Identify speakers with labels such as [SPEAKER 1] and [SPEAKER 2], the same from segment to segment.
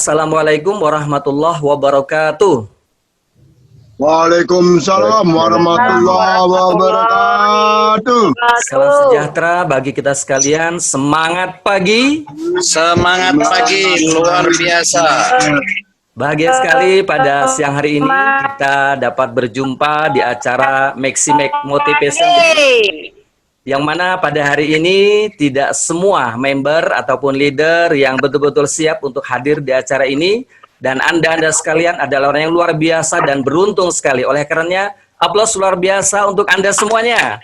[SPEAKER 1] Assalamualaikum warahmatullahi wabarakatuh.
[SPEAKER 2] Waalaikumsalam warahmatullahi wabarakatuh.
[SPEAKER 1] Salam sejahtera bagi kita sekalian. Semangat pagi.
[SPEAKER 3] Semangat pagi, luar biasa.
[SPEAKER 1] Bahagia sekali pada siang hari ini kita dapat berjumpa di acara Maxi Make Motivation, yang mana pada hari ini tidak semua member ataupun leader yang betul-betul siap untuk hadir di acara ini. Dan Anda sekalian adalah orang yang luar biasa dan beruntung sekali. Oleh karenanya, aplaus luar biasa untuk Anda semuanya.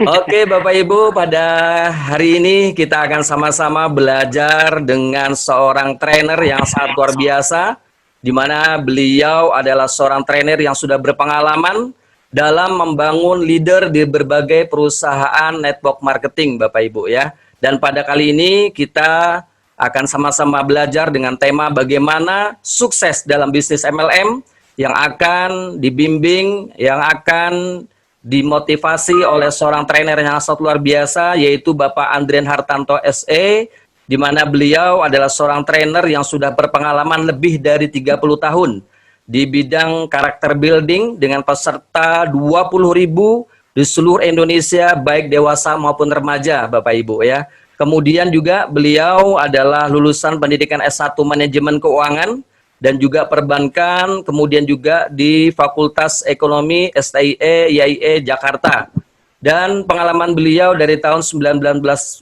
[SPEAKER 1] Oke Bapak Ibu, pada hari ini kita akan sama-sama belajar dengan seorang trainer yang sangat luar biasa, di mana beliau adalah seorang trainer yang sudah berpengalaman dalam membangun leader di berbagai perusahaan network marketing, Bapak Ibu ya. Dan pada kali ini kita akan sama-sama belajar dengan tema bagaimana sukses dalam bisnis MLM yang akan dibimbing, yang akan dimotivasi oleh seorang trainer yang sangat luar biasa, yaitu Bapak Andrian Hartanto SE, di mana beliau adalah seorang trainer yang sudah berpengalaman lebih dari 30 tahun di bidang karakter building dengan peserta 20.000 di seluruh Indonesia, baik dewasa maupun remaja, Bapak Ibu ya. Kemudian juga beliau adalah lulusan pendidikan S1 Manajemen Keuangan dan juga Perbankan, kemudian juga di Fakultas Ekonomi STIE YIE Jakarta. Dan pengalaman beliau dari tahun 1991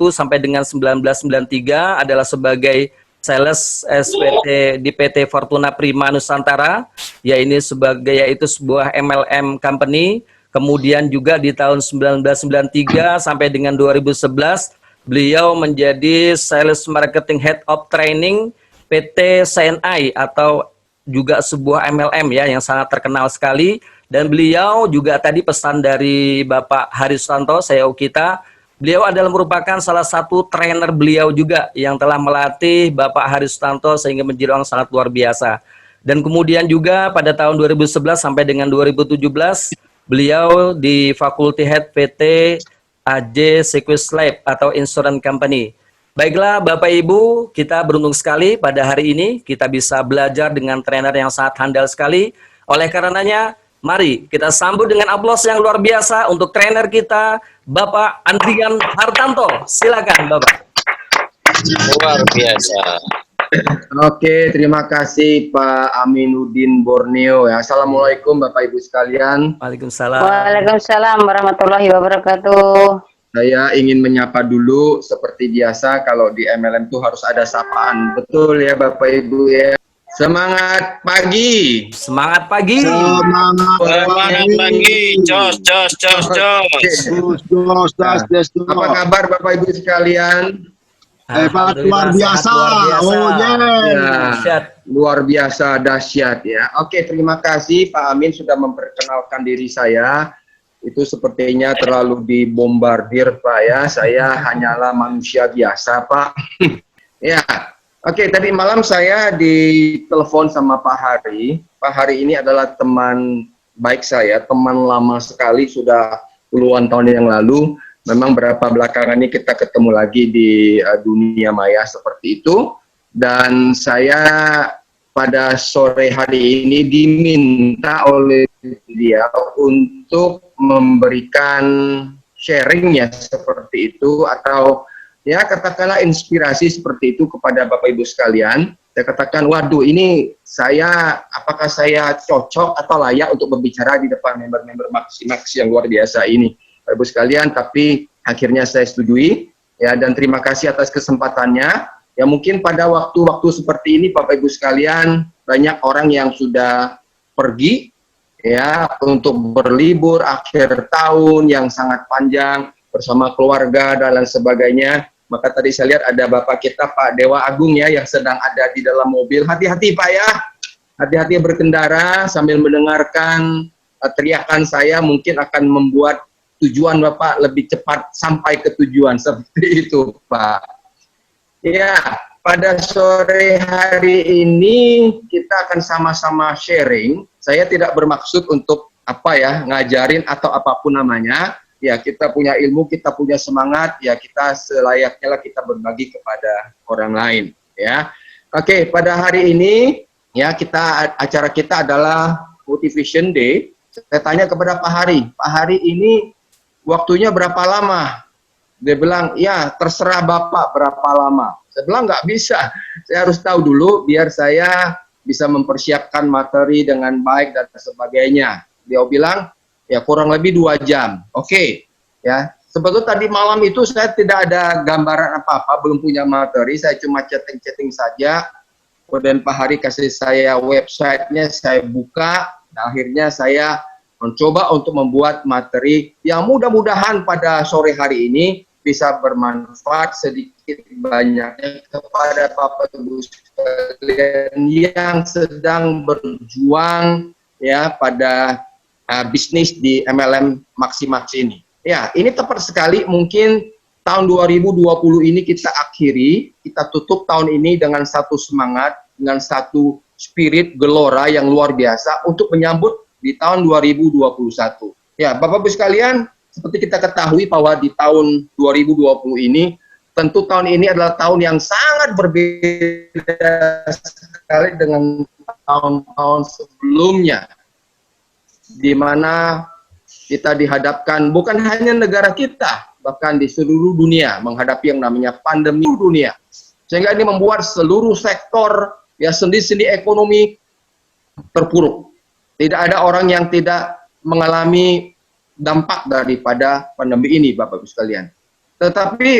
[SPEAKER 1] sampai dengan 1993 adalah sebagai sales SPT di PT Fortuna Prima Nusantara, yaitu sebuah MLM company. Kemudian juga di tahun 1993 sampai dengan 2011 beliau menjadi Sales Marketing Head of Training PT CNI atau juga sebuah MLM ya yang sangat terkenal sekali. Dan beliau juga tadi pesan dari Bapak Harisanto, CEO kita, beliau adalah merupakan salah satu trainer beliau juga yang telah melatih Bapak Harisanto sehingga menjadi orang sangat luar biasa. Dan kemudian juga pada tahun 2011 sampai dengan 2017 beliau di Fakulty Head PT AJ Sequis Life atau Insurance Company. Baiklah Bapak Ibu, kita beruntung sekali pada hari ini kita bisa belajar dengan trainer yang sangat handal sekali. Oleh karenanya, mari kita sambut dengan aplaus yang luar biasa untuk trainer kita, Bapak Andrian Hartanto. Silakan Bapak.
[SPEAKER 3] Luar biasa.
[SPEAKER 2] Oke, terima kasih Pak Aminuddin Borneo ya. Assalamualaikum Bapak Ibu sekalian.
[SPEAKER 1] Waalaikumsalam.
[SPEAKER 4] Waalaikumsalam warahmatullahi wabarakatuh.
[SPEAKER 2] Saya ingin menyapa dulu seperti biasa kalau di MLM itu harus ada sapaan. Betul ya Bapak Ibu ya. Semangat pagi.
[SPEAKER 1] Semangat pagi.
[SPEAKER 3] Semangat pagi. Jos.
[SPEAKER 2] Apa kabar Bapak Ibu sekalian?
[SPEAKER 1] Hebat,
[SPEAKER 2] luar biasa. Oh
[SPEAKER 1] Dahsyat.
[SPEAKER 2] Luar biasa, dahsyat ya. Oke, terima kasih Pak Amin sudah memperkenalkan diri saya. Itu sepertinya terlalu dibombardir Pak ya. Saya hanyalah manusia biasa Pak. Ya, oke, tadi malam saya ditelepon sama Pak Hari. Pak Hari ini adalah teman baik saya, teman lama sekali, sudah puluhan tahun yang lalu. Memang berapa belakangan ini kita ketemu lagi di dunia maya seperti itu. Dan saya pada sore hari ini diminta oleh dia untuk memberikan sharingnya seperti itu, atau ya katakanlah inspirasi seperti itu kepada Bapak Ibu sekalian. Saya katakan, waduh ini apakah saya cocok atau layak untuk berbicara di depan member-member Maxi yang luar biasa ini, Bapak Ibu sekalian. Tapi akhirnya saya setujui ya, dan terima kasih atas kesempatannya. Ya mungkin pada waktu-waktu seperti ini Bapak Ibu sekalian, banyak orang yang sudah pergi ya untuk berlibur akhir tahun yang sangat panjang bersama keluarga dan lain sebagainya. Maka tadi saya lihat ada Bapak kita Pak Dewa Agung ya yang sedang ada di dalam mobil. Hati-hati Pak ya, hati-hati berkendara sambil mendengarkan teriakan saya, mungkin akan membuat tujuan Bapak lebih cepat sampai ke tujuan, seperti itu Pak. Ya, pada sore hari ini kita akan sama-sama sharing. Saya tidak bermaksud untuk ngajarin atau apapun namanya, ya kita punya ilmu, kita punya semangat, ya kita selayaknya lah kita berbagi kepada orang lain, ya. Oke, pada hari ini ya acara kita adalah Motivation Day. Saya tanya kepada Pak Hari, Pak Hari ini waktunya berapa lama? Dia bilang, ya terserah Bapak berapa lama. Saya bilang nggak bisa, saya harus tahu dulu biar saya bisa mempersiapkan materi dengan baik dan sebagainya. Dia bilang, ya kurang lebih 2 jam. Oke, ya. Sebetulnya tadi malam itu saya tidak ada gambaran apa-apa, belum punya materi, saya cuma chatting-chatting saja. Kemudian Pak Hari kasih saya websitenya, saya buka, dan akhirnya saya mencoba untuk membuat materi yang mudah-mudahan pada sore hari ini bisa bermanfaat sedikit banyaknya kepada Bapak Ibu sekalian yang sedang berjuang ya pada bisnis di MLM Maximax ini. Ya, ini tepat sekali, mungkin tahun 2020 ini kita akhiri, kita tutup tahun ini dengan satu semangat, dengan satu spirit gelora yang luar biasa untuk menyambut di tahun 2021. Ya, Bapak-Ibu sekalian, seperti kita ketahui bahwa di tahun 2020 ini, tentu tahun ini adalah tahun yang sangat berbeda sekali dengan tahun-tahun sebelumnya, di mana kita dihadapkan bukan hanya negara kita, bahkan di seluruh dunia menghadapi yang namanya pandemi dunia. Sehingga ini membuat seluruh sektor ya sendi-sendi ekonomi terpuruk. Tidak ada orang yang tidak mengalami dampak daripada pandemi ini, Bapak-Ibu sekalian. Tetapi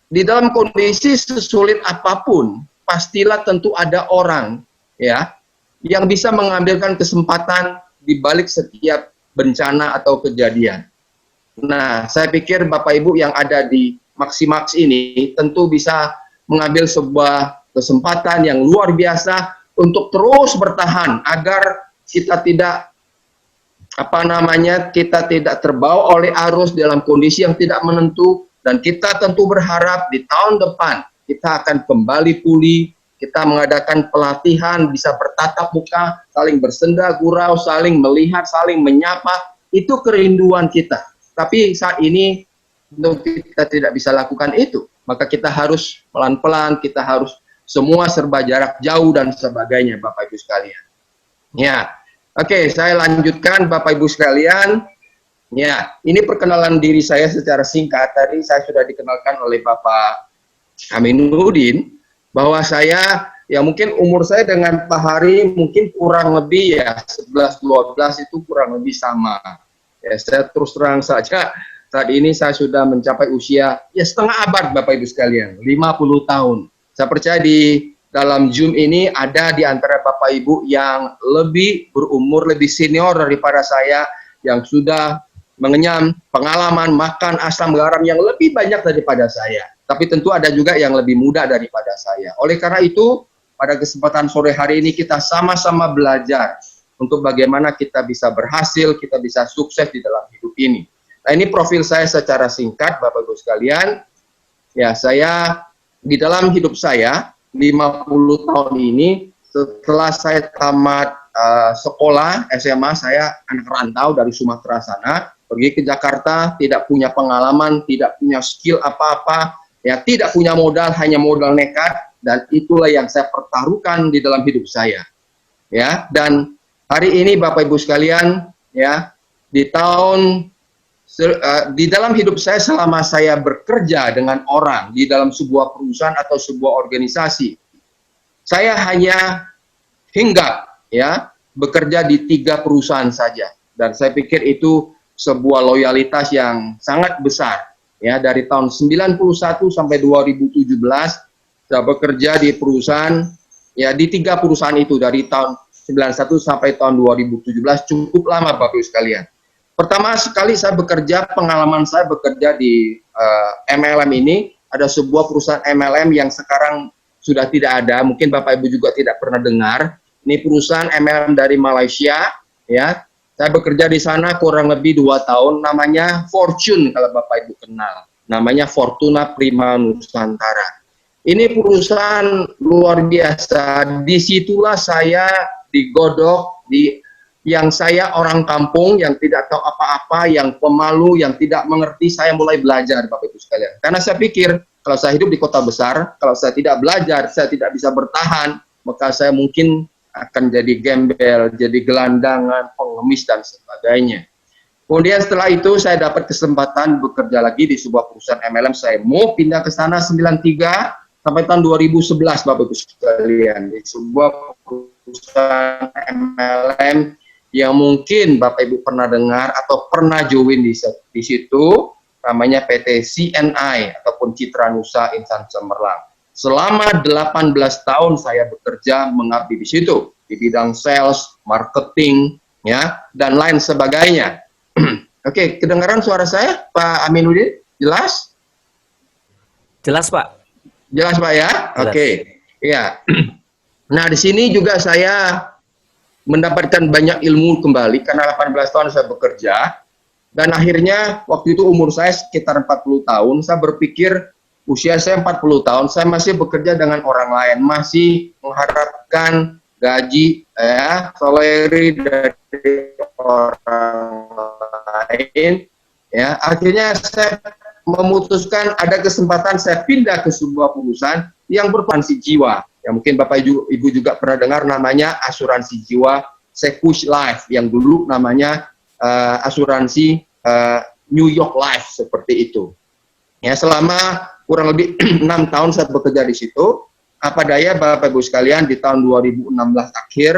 [SPEAKER 2] di dalam kondisi sesulit apapun, pastilah tentu ada orang ya yang bisa mengambilkan kesempatan di balik setiap bencana atau kejadian. Nah, saya pikir Bapak Ibu yang ada di Maximax ini tentu bisa mengambil sebuah kesempatan yang luar biasa untuk terus bertahan agar kita tidak kita tidak terbawa oleh arus dalam kondisi yang tidak menentu, dan kita tentu berharap di tahun depan kita akan kembali pulih, kita mengadakan pelatihan, bisa bertatap muka, saling bersenda gurau, saling melihat, saling menyapa, itu kerinduan kita. Tapi saat ini kita tidak bisa lakukan itu, maka kita harus pelan-pelan, kita harus semua serba jarak jauh dan sebagainya, Bapak Ibu sekalian. Ya, oke, saya lanjutkan Bapak Ibu sekalian. Ya, ini perkenalan diri saya secara singkat. Tadi saya sudah dikenalkan oleh Bapak Aminuddin bahwa saya ya mungkin umur saya dengan Pak Hari mungkin kurang lebih ya 11-12 itu kurang lebih sama. Ya, saya terus terang saja saat ini saya sudah mencapai usia ya setengah abad Bapak Ibu sekalian, 50 tahun. Saya percaya di dalam Zoom ini ada di antara Bapak Ibu yang lebih berumur, lebih senior daripada saya, yang sudah mengenyam pengalaman makan asam garam yang lebih banyak daripada saya. Tapi tentu ada juga yang lebih muda daripada saya. Oleh karena itu, pada kesempatan sore hari ini kita sama-sama belajar untuk bagaimana kita bisa berhasil, kita bisa sukses di dalam hidup ini. Nah, ini profil saya secara singkat, Bapak Ibu sekalian. Ya, saya di dalam hidup saya 50 tahun ini, setelah saya tamat sekolah SMA, saya anak rantau dari Sumatera sana, pergi ke Jakarta, tidak punya pengalaman, tidak punya skill apa-apa, ya tidak punya modal, hanya modal nekat, dan itulah yang saya pertaruhkan di dalam hidup saya. Ya, dan hari ini Bapak Ibu sekalian, ya di dalam hidup saya selama saya bekerja dengan orang di dalam sebuah perusahaan atau sebuah organisasi, saya hanya hinggap ya bekerja di 3 perusahaan saja, dan saya pikir itu sebuah loyalitas yang sangat besar ya. Dari tahun 91 sampai 2017 saya bekerja di perusahaan ya, di 3 perusahaan itu dari tahun 91 sampai tahun 2017, cukup lama Bapak Ibu sekalian. Pertama sekali saya bekerja, pengalaman saya bekerja di MLM ini, ada sebuah perusahaan MLM yang sekarang sudah tidak ada, mungkin Bapak Ibu juga tidak pernah dengar. Ini perusahaan MLM dari Malaysia, ya. Saya bekerja di sana kurang lebih 2 tahun, namanya Fortune kalau Bapak Ibu kenal. Namanya Fortuna Prima Nusantara. Ini perusahaan luar biasa, disitulah saya digodok, yang saya orang kampung, yang tidak tahu apa-apa, yang pemalu, yang tidak mengerti, saya mulai belajar, Bapak Ibu sekalian. Karena saya pikir, kalau saya hidup di kota besar, kalau saya tidak belajar, saya tidak bisa bertahan, maka saya mungkin akan jadi gembel, jadi gelandangan, pengemis, dan sebagainya. Kemudian setelah itu saya dapat kesempatan bekerja lagi di sebuah perusahaan MLM. Saya mau pindah ke sana 93 sampai tahun 2011, Bapak Ibu sekalian, di sebuah perusahaan MLM yang mungkin Bapak Ibu pernah dengar atau pernah join di situ, namanya PT CNI ataupun Citra Nusa Insan Cemerlang. Selama 18 tahun saya bekerja mengabdi di situ di bidang sales, marketing, ya, dan lain sebagainya. Oke, kedengaran suara saya, Pak Aminuddin? Jelas?
[SPEAKER 1] Jelas, Pak.
[SPEAKER 2] Jelas, Pak ya?
[SPEAKER 1] Jelas.
[SPEAKER 2] Oke. Ya. Nah, di sini juga saya mendapatkan banyak ilmu kembali karena 18 tahun saya bekerja dan akhirnya waktu itu umur saya sekitar 40 tahun, saya berpikir usia saya 40 tahun, saya masih bekerja dengan orang lain, masih mengharapkan gaji salary dari orang lain, ya. Akhirnya saya memutuskan ada kesempatan saya pindah ke sebuah perusahaan yang berasuransi jiwa. Ya mungkin Bapak Ibu juga pernah dengar namanya asuransi jiwa Sequoia Life yang dulu namanya asuransi New York Life seperti itu. Ya, selama kurang lebih 6 tahun saya bekerja di situ. Apa daya Bapak Ibu sekalian, di tahun 2016 akhir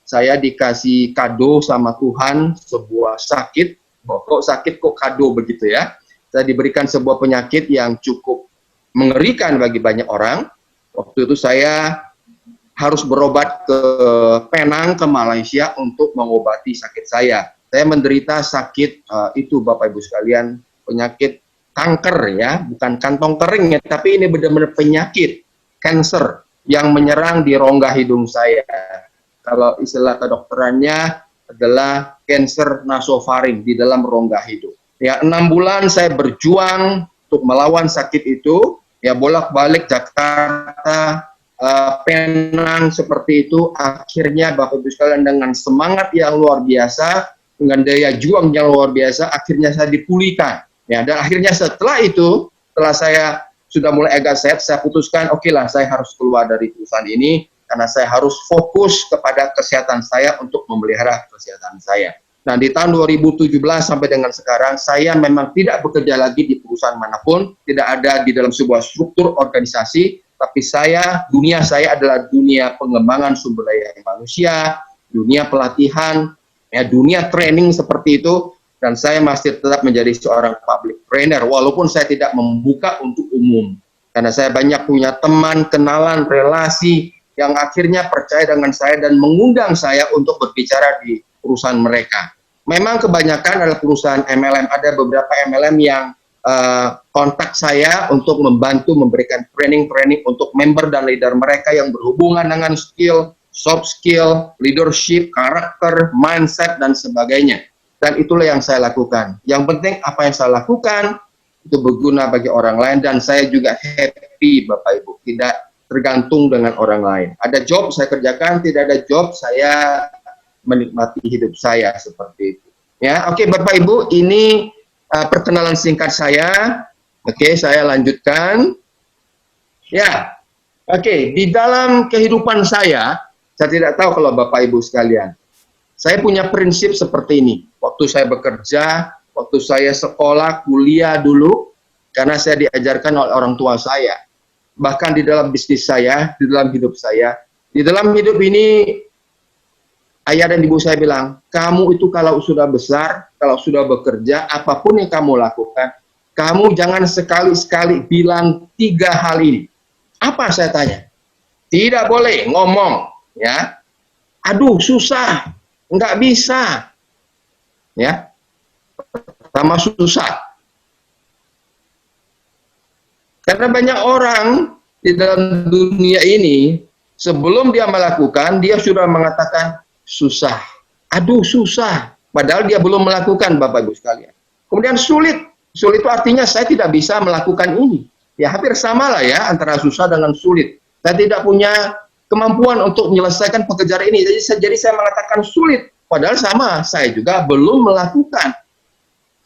[SPEAKER 2] saya dikasih kado sama Tuhan sebuah sakit. Kok sakit kok kado begitu ya? Saya diberikan sebuah penyakit yang cukup mengerikan bagi banyak orang. Waktu itu saya harus berobat ke Penang, ke Malaysia untuk mengobati sakit saya. Saya menderita sakit itu Bapak Ibu sekalian, penyakit kanker ya, bukan kantong kering ya, tapi ini benar-benar penyakit kanker yang menyerang di rongga hidung saya. Kalau istilah kedokterannya adalah kanker nasofaring di dalam rongga hidung. Ya, 6 bulan saya berjuang untuk melawan sakit itu, ya bolak-balik Jakarta, Penang seperti itu. Akhirnya Bapak Ibu sekalian dengan semangat yang luar biasa, dengan daya juang yang luar biasa, akhirnya saya dipulihkan. Ya, dan akhirnya setelah itu, setelah saya sudah mulai agak sehat, saya putuskan, oke lah, saya harus keluar dari perusahaan ini, karena saya harus fokus kepada kesehatan saya untuk memelihara kesehatan saya. Nah, di tahun 2017 sampai dengan sekarang, saya memang tidak bekerja lagi di perusahaan manapun, tidak ada di dalam sebuah struktur organisasi, tapi dunia saya adalah dunia pengembangan sumber daya manusia, dunia pelatihan, ya, dunia training seperti itu, dan saya masih tetap menjadi seorang public trainer, walaupun saya tidak membuka untuk umum. Karena saya banyak punya teman, kenalan, relasi, yang akhirnya percaya dengan saya dan mengundang saya untuk berbicara di perusahaan mereka. Memang kebanyakan adalah perusahaan MLM, ada beberapa MLM yang kontak saya untuk membantu memberikan training-training untuk member dan leader mereka yang berhubungan dengan skill, soft skill, leadership, karakter, mindset, dan sebagainya. Dan itulah yang saya lakukan. Yang penting apa yang saya lakukan itu berguna bagi orang lain dan saya juga happy Bapak Ibu, tidak tergantung dengan orang lain. Ada job saya kerjakan, tidak ada job saya menikmati hidup saya seperti itu. Ya, oke Bapak Ibu, ini perkenalan singkat saya. Oke, saya lanjutkan. Ya, oke, di dalam kehidupan saya tidak tahu kalau Bapak Ibu sekalian, saya punya prinsip seperti ini. Waktu saya bekerja, waktu saya sekolah, kuliah dulu, karena saya diajarkan oleh orang tua saya. Bahkan di dalam bisnis saya, di dalam hidup saya. Di dalam hidup ini, ayah dan ibu saya bilang, kamu itu kalau sudah besar, kalau sudah bekerja, apapun yang kamu lakukan, kamu jangan sekali-sekali bilang 3 hal ini. Apa saya tanya? Tidak boleh ngomong, ya. Aduh, susah, nggak bisa, ya. Sama susah. Karena banyak orang di dalam dunia ini, sebelum dia melakukan, dia sudah mengatakan susah. Aduh, susah. Padahal dia belum melakukan, Bapak Ibu sekalian. Kemudian sulit. Sulit itu artinya saya tidak bisa melakukan ini. Ya, hampir sama lah ya, antara susah dengan sulit. Saya tidak punya kemampuan untuk menyelesaikan pekerjaan ini. Jadi saya mengatakan sulit. Padahal sama, saya juga belum melakukan.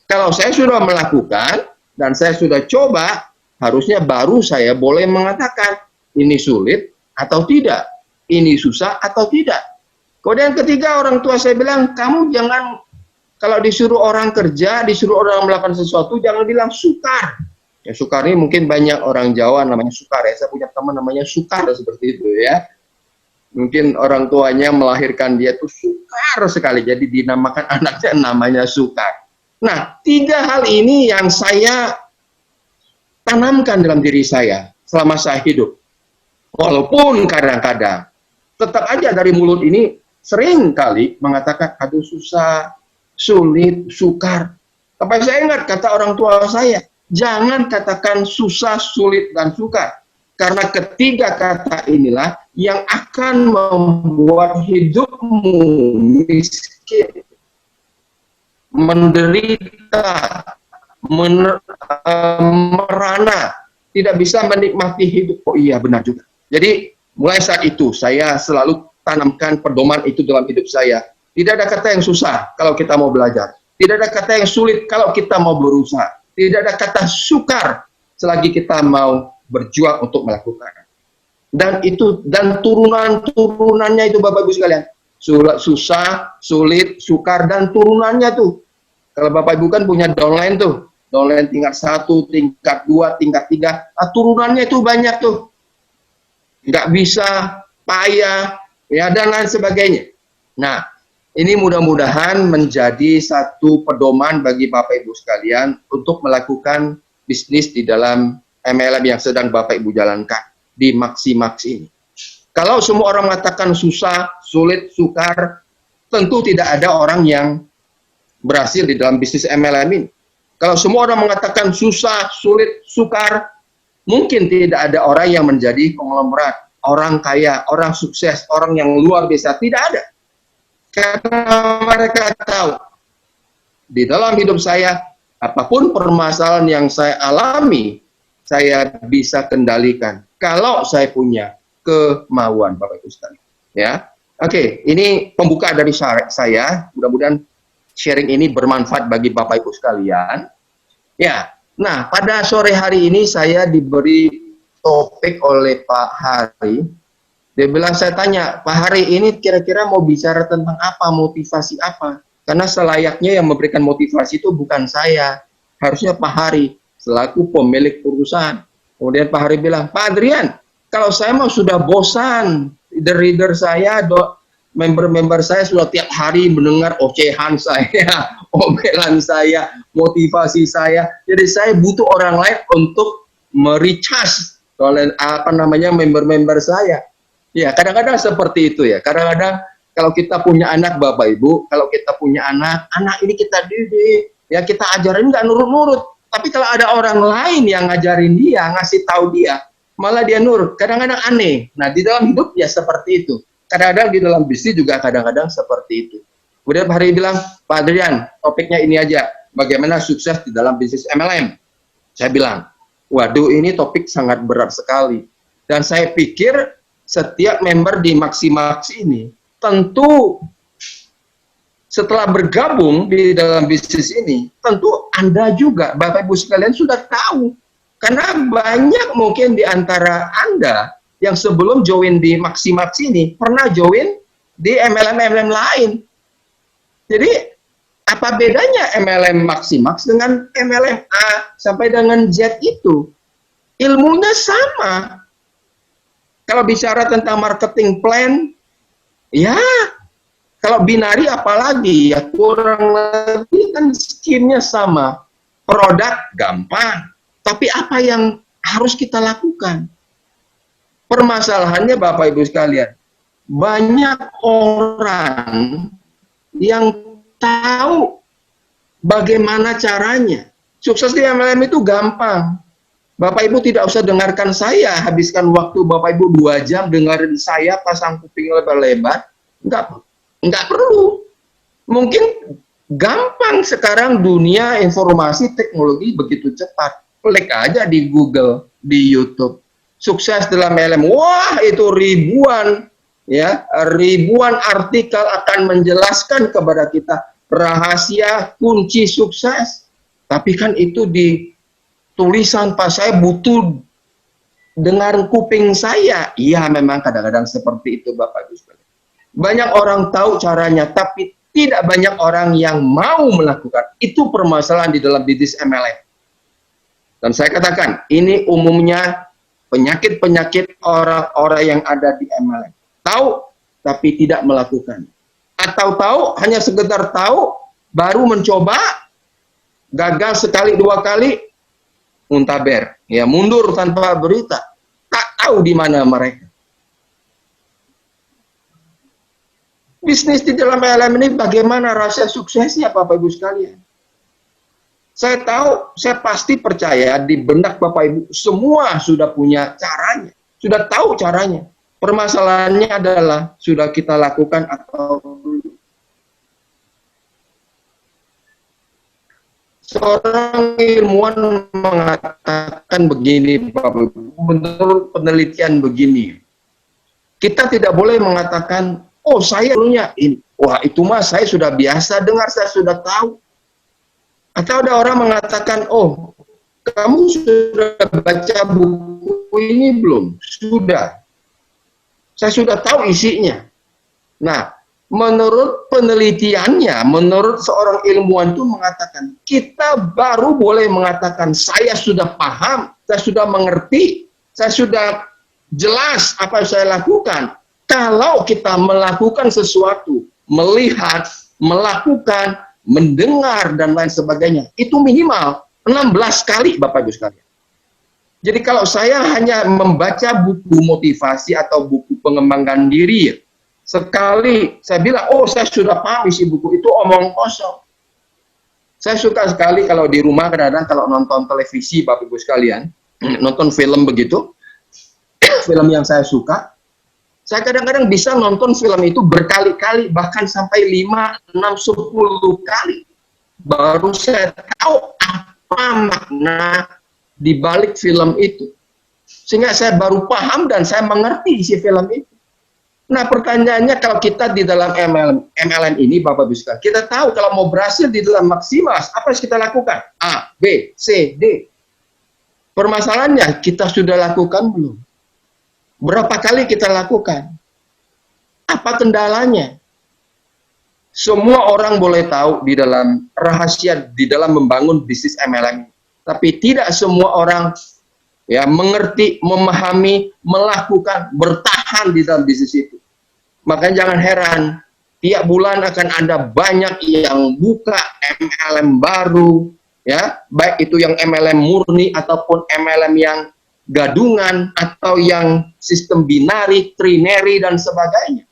[SPEAKER 2] Kalau saya sudah melakukan dan saya sudah coba, harusnya baru saya boleh mengatakan ini sulit atau tidak, ini susah atau tidak. Kemudian ketiga, orang tua saya bilang, kamu jangan, kalau disuruh orang kerja, disuruh orang melakukan sesuatu, jangan bilang sukar. Ya, sukar ini mungkin banyak orang Jawa namanya sukar ya. Saya punya teman namanya sukar seperti itu ya. Mungkin orang tuanya melahirkan dia tuh sukar sekali, jadi dinamakan anaknya namanya sukar. Nah, tiga hal ini yang saya tanamkan dalam diri saya selama saya hidup. Walaupun kadang-kadang tetap aja dari mulut ini sering kali mengatakan, aduh susah, sulit, sukar. Tapi saya ingat kata orang tua saya, jangan katakan susah, sulit, dan sukar. Karena ketiga kata inilah yang akan membuat hidupmu miskin, menderita, merana, tidak bisa menikmati hidup. Oh iya, benar juga. Jadi mulai saat itu saya selalu tanamkan pedoman itu dalam hidup saya. Tidak ada kata yang susah kalau kita mau belajar. Tidak ada kata yang sulit kalau kita mau berusaha. Tidak ada kata sukar selagi kita mau berjuang untuk melakukan. Dan turunan-turunannya itu Bapak Ibu sekalian. Susah, sulit, sukar, dan turunannya tuh. Kalau Bapak Ibu kan punya downline tuh. Downline tingkat 1, tingkat 2, tingkat 3. Nah, turunannya itu banyak tuh. Nggak bisa, payah, ya, dan lain sebagainya. Nah, ini mudah-mudahan menjadi satu pedoman bagi Bapak Ibu sekalian untuk melakukan bisnis di dalam MLM yang sedang Bapak Ibu jalankan di Maximax ini. Kalau semua orang mengatakan susah, sulit, sukar, tentu tidak ada orang yang berhasil di dalam bisnis MLM ini. Kalau semua orang mengatakan susah, sulit, sukar, mungkin tidak ada orang yang menjadi konglomerat, orang kaya, orang sukses, orang yang luar biasa. Tidak ada. Karena mereka tahu, di dalam hidup saya, apapun permasalahan yang saya alami, saya bisa kendalikan kalau saya punya kemauan, Bapak Ibu sekalian. Ya, oke, ini pembuka dari saya. Mudah-mudahan sharing ini bermanfaat bagi Bapak Ibu sekalian. Ya, nah pada sore hari ini saya diberi topik oleh Pak Hari. Dia bilang, saya tanya, Pak Hari ini kira-kira mau bicara tentang apa, motivasi apa? Karena selayaknya yang memberikan motivasi itu bukan saya, harusnya Pak Hari selaku pemilik perusahaan. Kemudian Pak Hari bilang, Pak Adrian, kalau saya mau sudah bosan, reader saya, member-member saya sudah tiap hari mendengar ocehan saya, omelan saya, motivasi saya. Jadi saya butuh orang lain untuk merecharge oleh member-member saya. Ya, kadang-kadang seperti itu ya. Kadang-kadang kalau kita punya anak Bapak Ibu, kalau kita punya anak ini kita didik, ya kita ajarin nggak nurut-nurut. Tapi kalau ada orang lain yang ngajarin dia, ngasih tahu dia, malah dia nurut. Kadang-kadang aneh. Nah, di dalam hidup ya seperti itu. Kadang-kadang di dalam bisnis juga kadang-kadang seperti itu. Kemudian Pak Hari bilang, Pak Adrian, topiknya ini aja. Bagaimana sukses di dalam bisnis MLM? Saya bilang, waduh ini topik sangat berat sekali. Dan saya pikir setiap member di Maximax ini tentu setelah bergabung di dalam bisnis ini, tentu Anda juga, Bapak Ibu sekalian sudah tahu. Karena banyak mungkin di antara Anda yang sebelum join di Maximax ini, pernah join di MLM-MLM lain. Jadi, apa bedanya MLM Maximax dengan MLM A sampai dengan Z itu? Ilmunya sama. Kalau bicara tentang marketing plan, ya, kalau binari apalagi, ya kurang lebih kan skimnya sama. Produk gampang, tapi apa yang harus kita lakukan? Permasalahannya Bapak Ibu sekalian, banyak orang yang tahu bagaimana caranya. Sukses di MLM itu gampang. Bapak Ibu tidak usah dengarkan saya, habiskan waktu Bapak Ibu 2 jam dengerin saya pasang kuping lebar-lebar. Enggak perlu. Mungkin gampang sekarang dunia informasi teknologi begitu cepat. Klik aja di Google, di YouTube. Sukses dalam MLM. Wah, itu ribuan ya, ribuan artikel akan menjelaskan kepada kita rahasia kunci sukses. Tapi kan itu di tulisan, Pak, saya butuh dengar kuping saya. Iya, memang kadang-kadang seperti itu, Bapak Ibu sekalian. Banyak orang tahu caranya, tapi tidak banyak orang yang mau melakukan. Itu permasalahan di dalam bisnis MLM. Dan saya katakan, ini umumnya penyakit-penyakit orang-orang yang ada di MLM. Tahu, tapi tidak melakukan. Atau tahu, hanya sekedar tahu, baru mencoba, gagal sekali, dua kali, muntaber. Ya, mundur tanpa berita. Tak tahu di mana mereka. Bisnis di dalam MLM ini bagaimana rahasia suksesnya, Bapak Ibu sekalian? Saya tahu, saya pasti percaya di benak Bapak Ibu semua sudah punya caranya, sudah tahu caranya. Permasalahannya adalah sudah kita lakukan atau belum. Seorang ilmuwan mengatakan begini, Bapak Ibu, menurut penelitian begini, kita tidak boleh mengatakan, oh saya punya ini, wah itu mah saya sudah biasa dengar, saya sudah tahu. Atau ada orang mengatakan, oh kamu sudah baca buku ini belum? Sudah. Saya sudah tahu isinya. Nah, menurut penelitiannya, menurut seorang ilmuwan itu mengatakan, kita baru boleh mengatakan, saya sudah paham, saya sudah mengerti, saya sudah jelas apa yang saya lakukan. Kalau kita melakukan sesuatu, melihat, melakukan, mendengar, dan lain sebagainya, itu minimal 16 kali, Bapak Ibu sekalian. Jadi kalau saya hanya membaca buku motivasi atau buku pengembangan diri, sekali saya bilang, oh saya sudah paham isi buku, itu omong kosong. Saya suka sekali kalau di rumah, kadang-kadang kalau nonton televisi, Bapak Ibu sekalian, nonton film begitu, film yang saya suka, saya kadang-kadang bisa nonton film itu berkali-kali, bahkan sampai 5, 6, 10 kali. Baru saya tahu apa makna di balik film itu. Sehingga saya baru paham dan saya mengerti isi film itu. Nah, pertanyaannya kalau kita di dalam MLM ini, Bapak Ibu sekalian, kita tahu kalau mau berhasil di dalam Maximas, apa yang kita lakukan? A, B, C, D. Permasalahannya, kita sudah lakukan belum? Berapa kali kita lakukan? Apa kendalanya? Semua orang boleh tahu di dalam rahasia, di dalam membangun bisnis MLM. Tapi tidak semua orang ya mengerti, memahami, melakukan, bertahan di dalam bisnis itu. Makanya jangan heran, tiap bulan akan ada banyak yang buka MLM baru, ya, baik itu yang MLM murni ataupun MLM yang gadungan atau yang sistem binari, trinary dan sebagainya.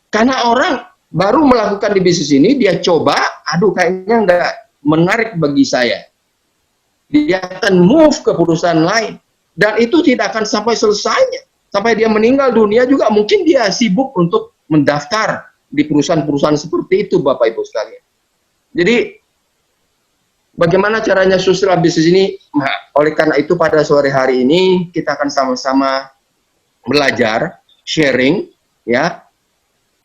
[SPEAKER 2] Karena orang baru melakukan di bisnis ini, dia coba, aduh kayaknya nggak menarik bagi saya. Dia akan move ke perusahaan lain. Dan itu tidak akan sampai selesainya. Sampai dia meninggal dunia juga mungkin dia sibuk untuk mendaftar di perusahaan-perusahaan seperti itu, Bapak Ibu sekalian. Jadi, bagaimana caranya sukses bisnis ini? Nah, oleh karena itu pada sore hari ini kita akan sama-sama belajar, sharing, ya.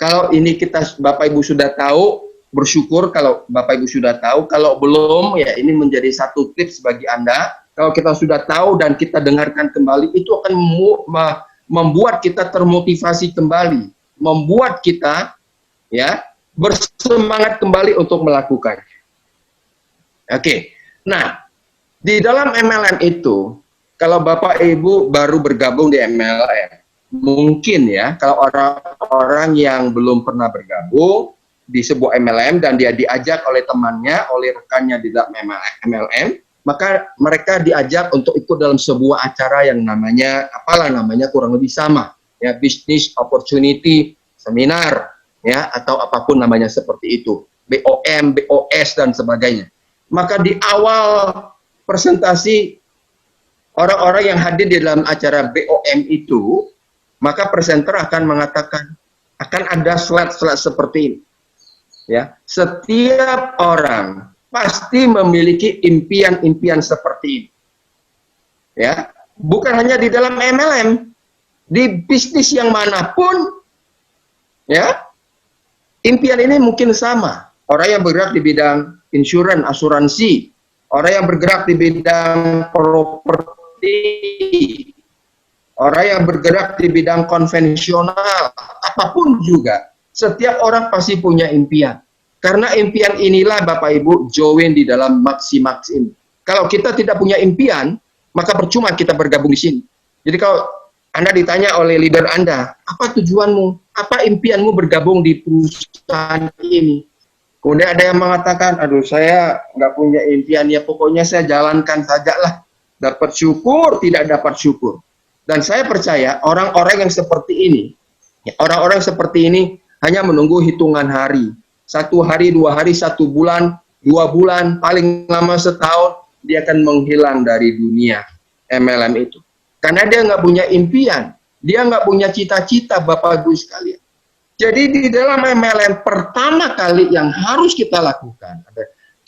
[SPEAKER 2] Kalau ini kita Bapak Ibu sudah tahu, bersyukur kalau Bapak Ibu sudah tahu. Kalau belum, ya ini menjadi satu tips bagi Anda. Kalau kita sudah tahu dan kita dengarkan kembali, itu akan membuat kita termotivasi kembali, membuat kita ya bersemangat kembali untuk melakukan. Oke. Nah, di dalam MLM itu, kalau Bapak Ibu baru bergabung di MLM, mungkin ya, kalau orang-orang yang belum pernah bergabung di sebuah MLM dan dia diajak oleh temannya, oleh rekannya di dalam MLM, maka mereka diajak untuk ikut dalam sebuah acara yang namanya, apalah namanya, kurang lebih sama, ya, Business Opportunity Seminar, ya, atau apapun namanya seperti itu, BOM, BOS, dan sebagainya. Maka di awal presentasi orang-orang yang hadir di dalam acara BOM itu, maka presenter akan mengatakan, akan ada slide-slide seperti ini. Ya, setiap orang pasti memiliki impian-impian seperti ini. Ya, bukan hanya di dalam MLM, di bisnis yang manapun Ya, impian ini mungkin sama. Orang yang bergerak di bidang insurans, asuransi, orang yang bergerak di bidang properti, orang yang bergerak di bidang konvensional, apapun juga, setiap orang pasti punya impian. Karena impian inilah Bapak Ibu join di dalam Maximax ini. Kalau kita tidak punya impian, maka percuma kita bergabung di sini. Jadi kalau Anda ditanya oleh leader Anda, apa tujuanmu? Apa impianmu bergabung di perusahaan ini? Kemudian ada yang mengatakan, aduh saya nggak punya impian, ya pokoknya saya jalankan sajalah. Dapat syukur, tidak dapat syukur. Dan saya percaya orang-orang yang seperti ini, orang-orang seperti ini hanya menunggu hitungan hari. 1 hari, 2 hari, 1 bulan, 2 bulan, paling lama setahun, dia akan menghilang dari dunia MLM itu. Karena dia nggak punya impian, dia nggak punya cita-cita Bapak Ibu sekalian. Jadi di dalam MLM pertama kali yang harus kita lakukan,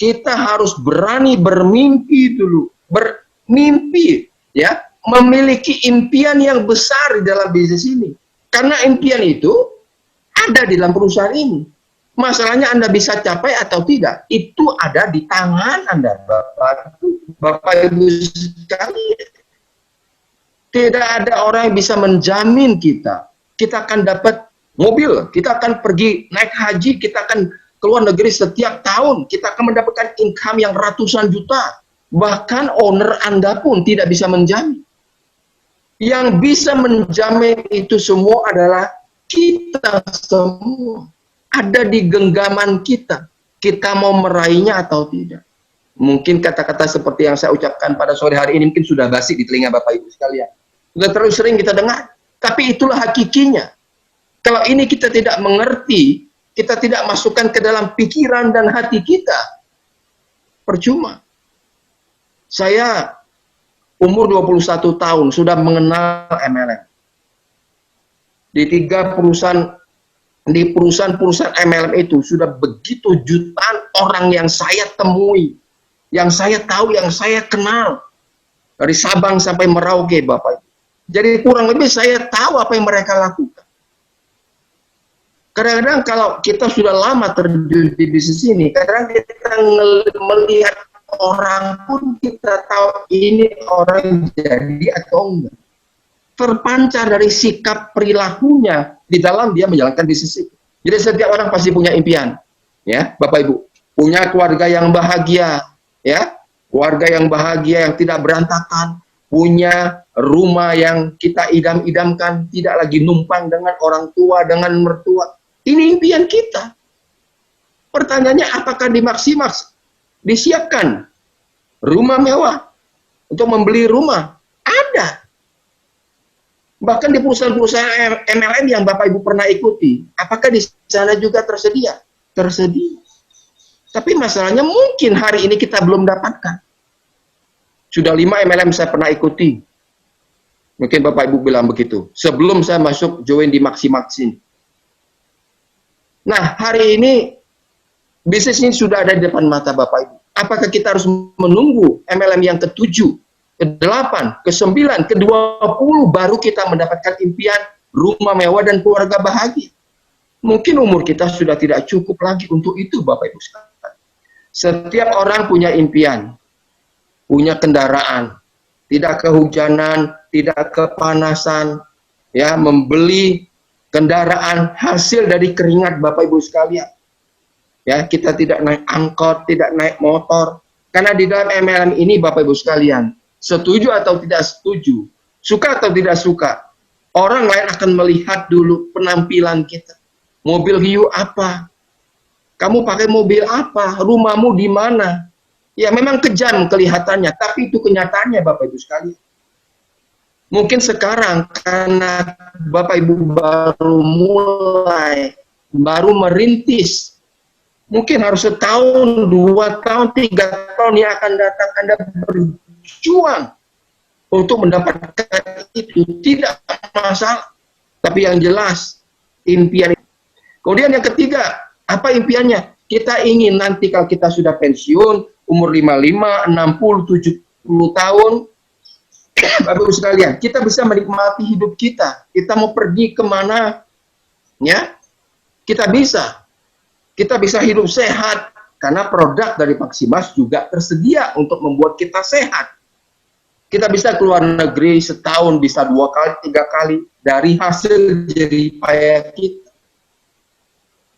[SPEAKER 2] kita harus berani bermimpi dulu, bermimpi, ya, memiliki impian yang besar di dalam bisnis ini. Karena impian itu ada di dalam perusahaan ini. Masalahnya Anda bisa capai atau tidak, itu ada di tangan Anda, Bapak Ibu sekalian. Tidak ada orang yang bisa menjamin kita akan dapat mobil, kita akan pergi naik haji, kita akan keluar negeri setiap tahun, kita akan mendapatkan income yang ratusan juta. Bahkan owner Anda pun tidak bisa menjamin. Yang bisa menjamin itu semua adalah kita semua. Ada di genggaman kita. Kita mau meraihnya atau tidak. Mungkin kata-kata seperti yang saya ucapkan pada sore hari ini mungkin sudah basi di telinga Bapak Ibu sekalian. Sudah terlalu sering kita dengar. Tapi itulah hakikinya. Kalau ini kita tidak mengerti, kita tidak masukkan ke dalam pikiran dan hati kita, percuma. Saya umur 21 tahun sudah mengenal MLM. Di perusahaan-perusahaan MLM itu sudah begitu jutaan orang yang saya temui, yang saya tahu, yang saya kenal. Dari Sabang sampai Merauke, Bapak Ibu. Jadi kurang lebih saya tahu apa yang mereka lakukan. Kadang-kadang kalau kita sudah lama terjun di bisnis ini, kadang kita melihat orang pun kita tahu ini orang jadi atau enggak. Terpancar dari sikap perilakunya di dalam dia menjalankan bisnis itu. Jadi setiap orang pasti punya impian, ya, Bapak Ibu. Punya keluarga yang bahagia, ya, keluarga yang bahagia yang tidak berantakan, punya rumah yang kita idam-idamkan, tidak lagi numpang dengan orang tua, dengan mertua. Ini impian kita. Pertanyaannya, apakah di Maximax disiapkan rumah mewah untuk membeli rumah? Ada. Bahkan di perusahaan-perusahaan MLM yang Bapak Ibu pernah ikuti, apakah di sana juga tersedia? Tersedia. Tapi masalahnya mungkin hari ini kita belum dapatkan. Sudah 5 MLM saya pernah ikuti. Mungkin Bapak Ibu bilang begitu. Sebelum saya masuk join di Maximax ini. Nah, hari ini bisnis ini sudah ada di depan mata Bapak Ibu. Apakah kita harus menunggu MLM yang ke-7, ke-8, ke-9, ke-20 baru kita mendapatkan impian rumah mewah dan keluarga bahagia? Mungkin umur kita sudah tidak cukup lagi untuk itu, Bapak Ibu sekalian. Setiap orang punya impian, punya kendaraan, tidak kehujanan, tidak kepanasan, ya, membeli kendaraan hasil dari keringat Bapak Ibu sekalian. Ya, kita tidak naik angkot, tidak naik motor. Karena di dalam MLM ini Bapak Ibu sekalian, setuju atau tidak setuju, suka atau tidak suka, orang lain akan melihat dulu penampilan kita. Mobil hiu apa? Kamu pakai mobil apa? Rumahmu di mana? Ya memang kejam kelihatannya, tapi itu kenyataannya Bapak Ibu sekalian. Mungkin sekarang karena Bapak Ibu baru mulai, baru merintis, mungkin harus 1 tahun, 2 tahun, 3 tahun yang akan datang Anda berjuang untuk mendapatkan itu, tidak masalah. Tapi yang jelas, impian. Kemudian yang ketiga, apa impiannya? Kita ingin nanti kalau kita sudah pensiun, umur 55, 60, 70 tahun, Bapak Ibu sekalian, kita bisa menikmati hidup kita. Kita mau pergi kemana, ya? Kita bisa hidup sehat karena produk dari Maximas juga tersedia untuk membuat kita sehat. Kita bisa keluar negeri setahun bisa 2 kali, 3 kali dari hasil jerih payah kita.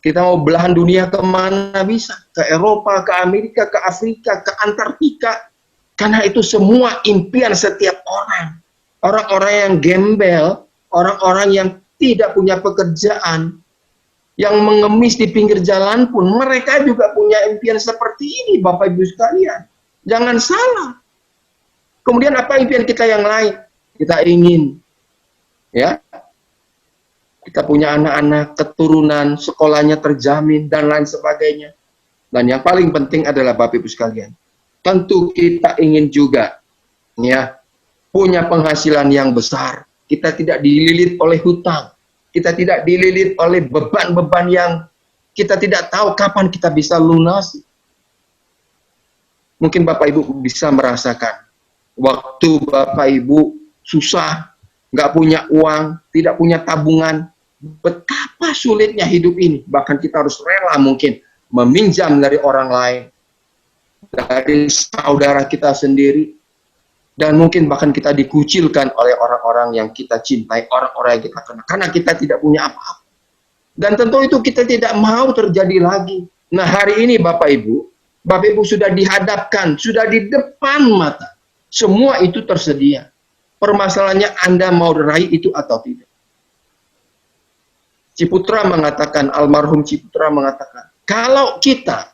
[SPEAKER 2] Kita mau belahan dunia kemana bisa, ke Eropa, ke Amerika, ke Afrika, ke Antartika. Karena itu semua impian setiap orang. Orang-orang yang gembel, orang-orang yang tidak punya pekerjaan, yang mengemis di pinggir jalan pun, mereka juga punya impian seperti ini, Bapak Ibu sekalian. Jangan salah. Kemudian apa impian kita yang lain? Kita ingin, ya, kita punya anak-anak, keturunan, sekolahnya terjamin, dan lain sebagainya. Dan yang paling penting adalah Bapak Ibu sekalian, tentu kita ingin juga, ya, punya penghasilan yang besar. Kita tidak dililit oleh hutang. Kita tidak dililit oleh beban-beban yang kita tidak tahu kapan kita bisa lunasi. Mungkin Bapak Ibu bisa merasakan waktu Bapak Ibu susah, nggak punya uang, tidak punya tabungan, betapa sulitnya hidup ini. Bahkan kita harus rela mungkin meminjam dari orang lain, dari saudara kita sendiri, dan mungkin bahkan kita dikucilkan oleh orang-orang yang kita cintai, orang-orang yang kita kenal, karena kita tidak punya apa-apa. Dan tentu itu kita tidak mau terjadi lagi. Nah, hari ini Bapak Ibu sudah dihadapkan, sudah di depan mata. Semua itu tersedia. Permasalahannya Anda mau raih itu atau tidak. Ciputra mengatakan, almarhum Ciputra mengatakan, kalau kita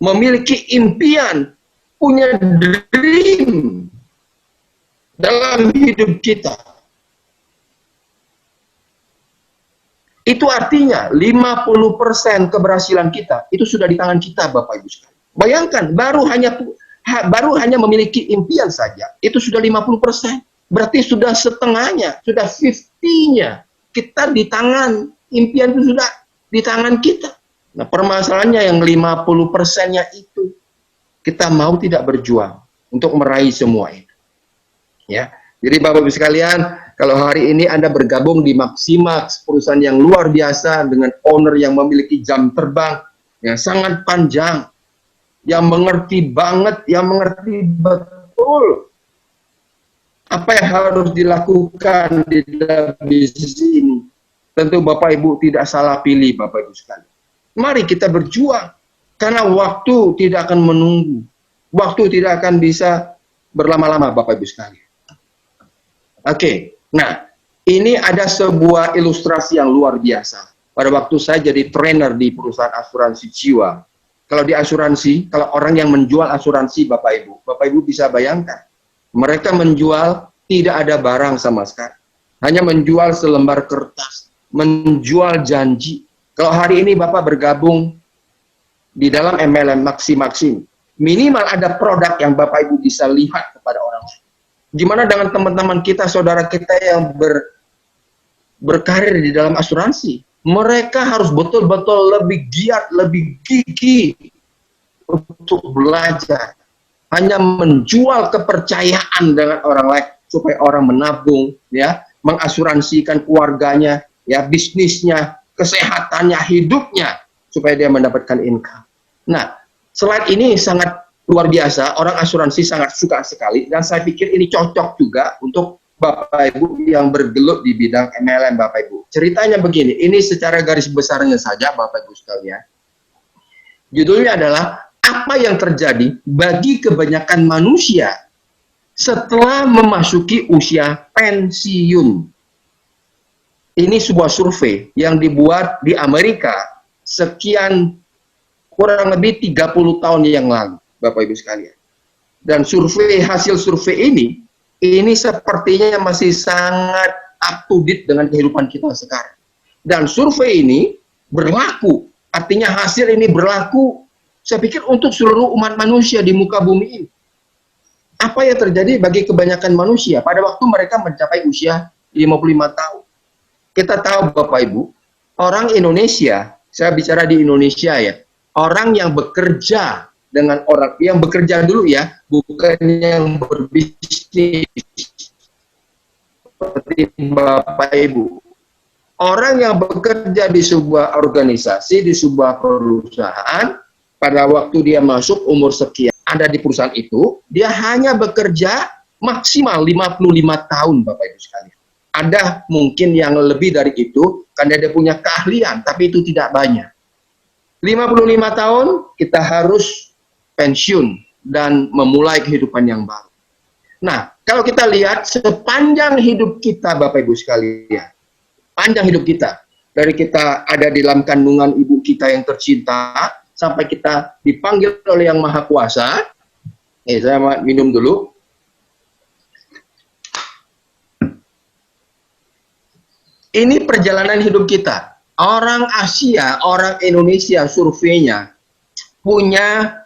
[SPEAKER 2] memiliki impian, punya dream dalam hidup kita, itu artinya 50% keberhasilan kita itu sudah di tangan kita, Bapak Ibu sekalian. Bayangkan, baru hanya memiliki impian saja, itu sudah 50%. Berarti sudah setengahnya, sudah 50-nya. Kita di tangan, impian itu sudah di tangan kita. Nah, permasalahannya yang 50%-nya itu, kita mau tidak berjuang untuk meraih semua itu. Ya, jadi Bapak Ibu sekalian, kalau hari ini Anda bergabung di Maximax, perusahaan yang luar biasa dengan owner yang memiliki jam terbang yang sangat panjang, yang mengerti banget, yang mengerti betul apa yang harus dilakukan di dalam bisnis ini. Tentu Bapak Ibu tidak salah pilih, Bapak Ibu sekalian. Mari kita berjuang, karena waktu tidak akan menunggu, waktu tidak akan bisa berlama-lama, Bapak Ibu sekalian. Oke, nah ini ada sebuah ilustrasi yang luar biasa. Pada waktu saya jadi trainer di perusahaan asuransi jiwa, kalau di asuransi, kalau orang yang menjual asuransi Bapak Ibu bisa bayangkan, mereka menjual tidak ada barang sama sekali, hanya menjual selembar kertas, menjual janji. Kalau hari ini Bapak bergabung di dalam MLM Maxi, minimal ada produk yang Bapak Ibu bisa lihat kepada orang lain. Gimana dengan teman-teman kita, saudara kita yang berkarir di dalam asuransi? Mereka harus betul-betul lebih giat, lebih gigih untuk belajar. Hanya menjual kepercayaan dengan orang lain supaya orang menabung, ya, mengasuransikan keluarganya, ya, bisnisnya, kesehatannya, hidupnya, supaya dia mendapatkan income. Nah, slide ini sangat luar biasa, orang asuransi sangat suka sekali, dan saya pikir ini cocok juga untuk Bapak Ibu yang bergelut di bidang MLM, Bapak Ibu. Ceritanya begini, ini secara garis besarnya saja, Bapak Ibu sekalian. Judulnya adalah, apa yang terjadi bagi kebanyakan manusia setelah memasuki usia pensiun. Ini sebuah survei yang dibuat di Amerika sekian kurang lebih 30 tahun yang lalu, Bapak Ibu sekalian. Dan hasil survei ini sepertinya masih sangat up to date dengan kehidupan kita sekarang. Dan survei ini berlaku, artinya hasil ini berlaku, saya pikir untuk seluruh umat manusia di muka bumi ini. Apa yang terjadi bagi kebanyakan manusia pada waktu mereka mencapai usia 55 tahun? Kita tahu Bapak Ibu, orang Indonesia, saya bicara di Indonesia ya, orang yang bekerja dengan orang yang bekerja dulu ya, bukan yang berbisnis seperti Bapak Ibu. Orang yang bekerja di sebuah organisasi, di sebuah perusahaan, pada waktu dia masuk umur sekian, ada di perusahaan itu, dia hanya bekerja maksimal 55 tahun, Bapak Ibu sekalian. Ada mungkin yang lebih dari itu, karena dia punya keahlian, tapi itu tidak banyak. 55 tahun, kita harus pensiun dan memulai kehidupan yang baru. Nah, kalau kita lihat sepanjang hidup kita, Bapak Ibu sekalian, panjang hidup kita, dari kita ada di dalam kandungan ibu kita yang tercinta, sampai kita dipanggil oleh Yang Maha Kuasa. Saya mau minum dulu. Ini perjalanan hidup kita. Orang Asia, orang Indonesia surveinya punya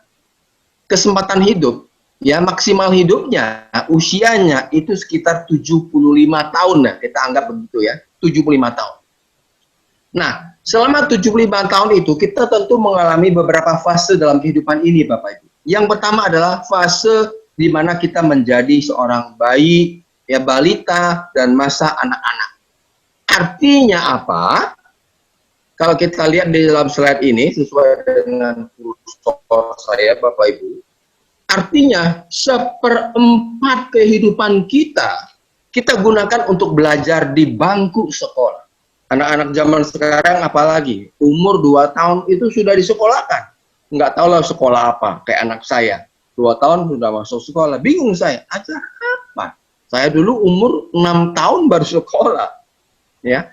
[SPEAKER 2] kesempatan hidup, ya maksimal hidupnya, usianya itu sekitar 75 tahun, nah kita anggap begitu ya, 75 tahun. Nah, selama 75 tahun itu kita tentu mengalami beberapa fase dalam kehidupan ini, Bapak Ibu. Yang pertama adalah fase di mana kita menjadi seorang bayi, ya balita dan masa anak-anak. Artinya apa? Kalau kita lihat di dalam slide ini, sesuai dengan kursor saya, Bapak Ibu, artinya 1/4 kehidupan kita gunakan untuk belajar di bangku sekolah. Anak-anak zaman sekarang apalagi, umur 2 tahun itu sudah disekolahkan. Nggak tahu lah sekolah apa, kayak anak saya. 2 tahun sudah masuk sekolah, bingung saya, ajar apa? Saya dulu umur 6 tahun baru sekolah. Ya.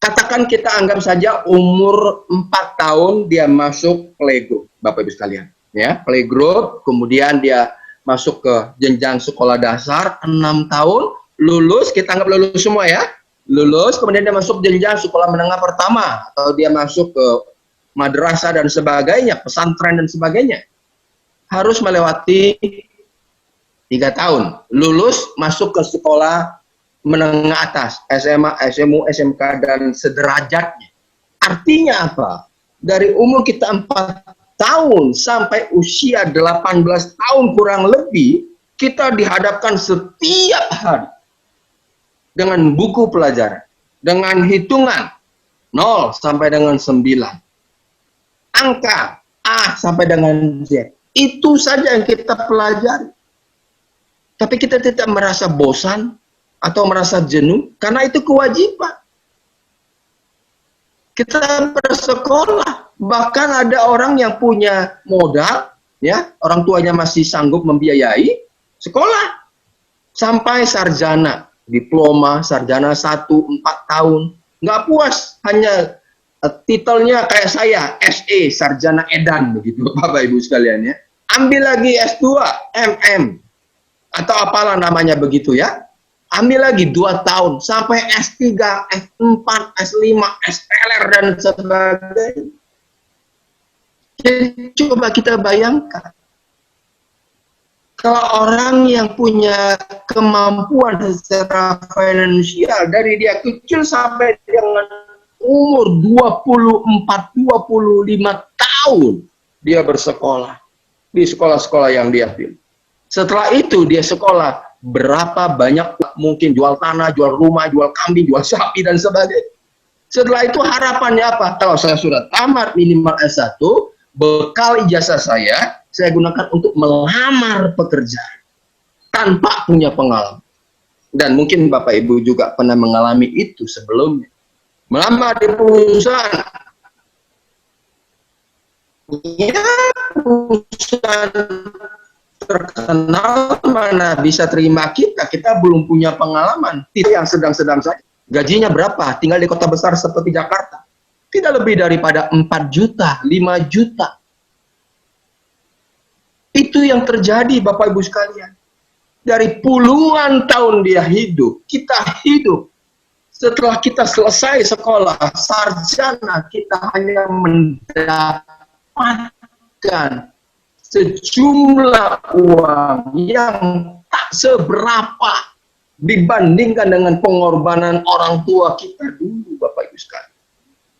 [SPEAKER 2] Katakan kita anggap saja umur 4 tahun dia masuk playgroup, Bapak Ibu sekalian. Ya, playgroup, kemudian dia masuk ke jenjang sekolah dasar 6 tahun, lulus, kita anggap lulus semua ya. Lulus, kemudian dia masuk jenjang sekolah menengah pertama, atau dia masuk ke madrasah dan sebagainya, pesantren dan sebagainya. Harus melewati 3 tahun. Lulus, masuk ke sekolah menengah atas, SMA, SMU, SMK, dan sederajatnya. Artinya apa? Dari umur kita 4 tahun sampai usia 18 tahun kurang lebih, kita dihadapkan setiap hari dengan buku pelajaran, dengan hitungan 0 sampai dengan 9, angka A sampai dengan Z. Itu saja yang kita pelajari. Tapi kita tidak merasa bosan atau merasa jenuh, karena itu kewajiban. Kita bersekolah, bahkan ada orang yang punya modal, ya, orang tuanya masih sanggup membiayai sekolah sampai sarjana, diploma, sarjana 1, 4 tahun, nggak puas, hanya titelnya kayak saya, SE, sarjana edan, begitu Bapak Ibu sekalian ya. Ambil lagi S2, MM, atau apalah namanya begitu ya. Ambil lagi 2 tahun, sampai S3, S4, S5, SLR, dan sebagainya. Jadi, coba kita bayangkan. Kalau orang yang punya kemampuan secara finansial, dari dia kecil sampai dengan umur 24-25 tahun, dia bersekolah. Di sekolah-sekolah yang dia pilih. Setelah itu, dia sekolah. Berapa banyak, mungkin jual tanah, jual rumah, jual kambing, jual sapi, dan sebagainya. Setelah itu harapannya apa? Kalau saya sudah tamat minimal S1, bekal ijazah saya gunakan untuk melamar pekerjaan tanpa punya pengalaman. Dan mungkin Bapak Ibu juga pernah mengalami itu sebelumnya. Melamar di perusahaan. Ya, perusahaan terkenal mana bisa terima kita belum punya pengalaman. Itu yang sedang-sedang saja. Gajinya berapa? Tinggal di kota besar seperti Jakarta. Tidak lebih daripada 4 juta, 5 juta. Itu yang terjadi Bapak Ibu sekalian. Dari puluhan tahun dia hidup, kita hidup. Setelah kita selesai sekolah, sarjana, kita hanya mendapatkan sejumlah uang yang tak seberapa dibandingkan dengan pengorbanan orang tua kita dulu, Bapak Ibu sekalian.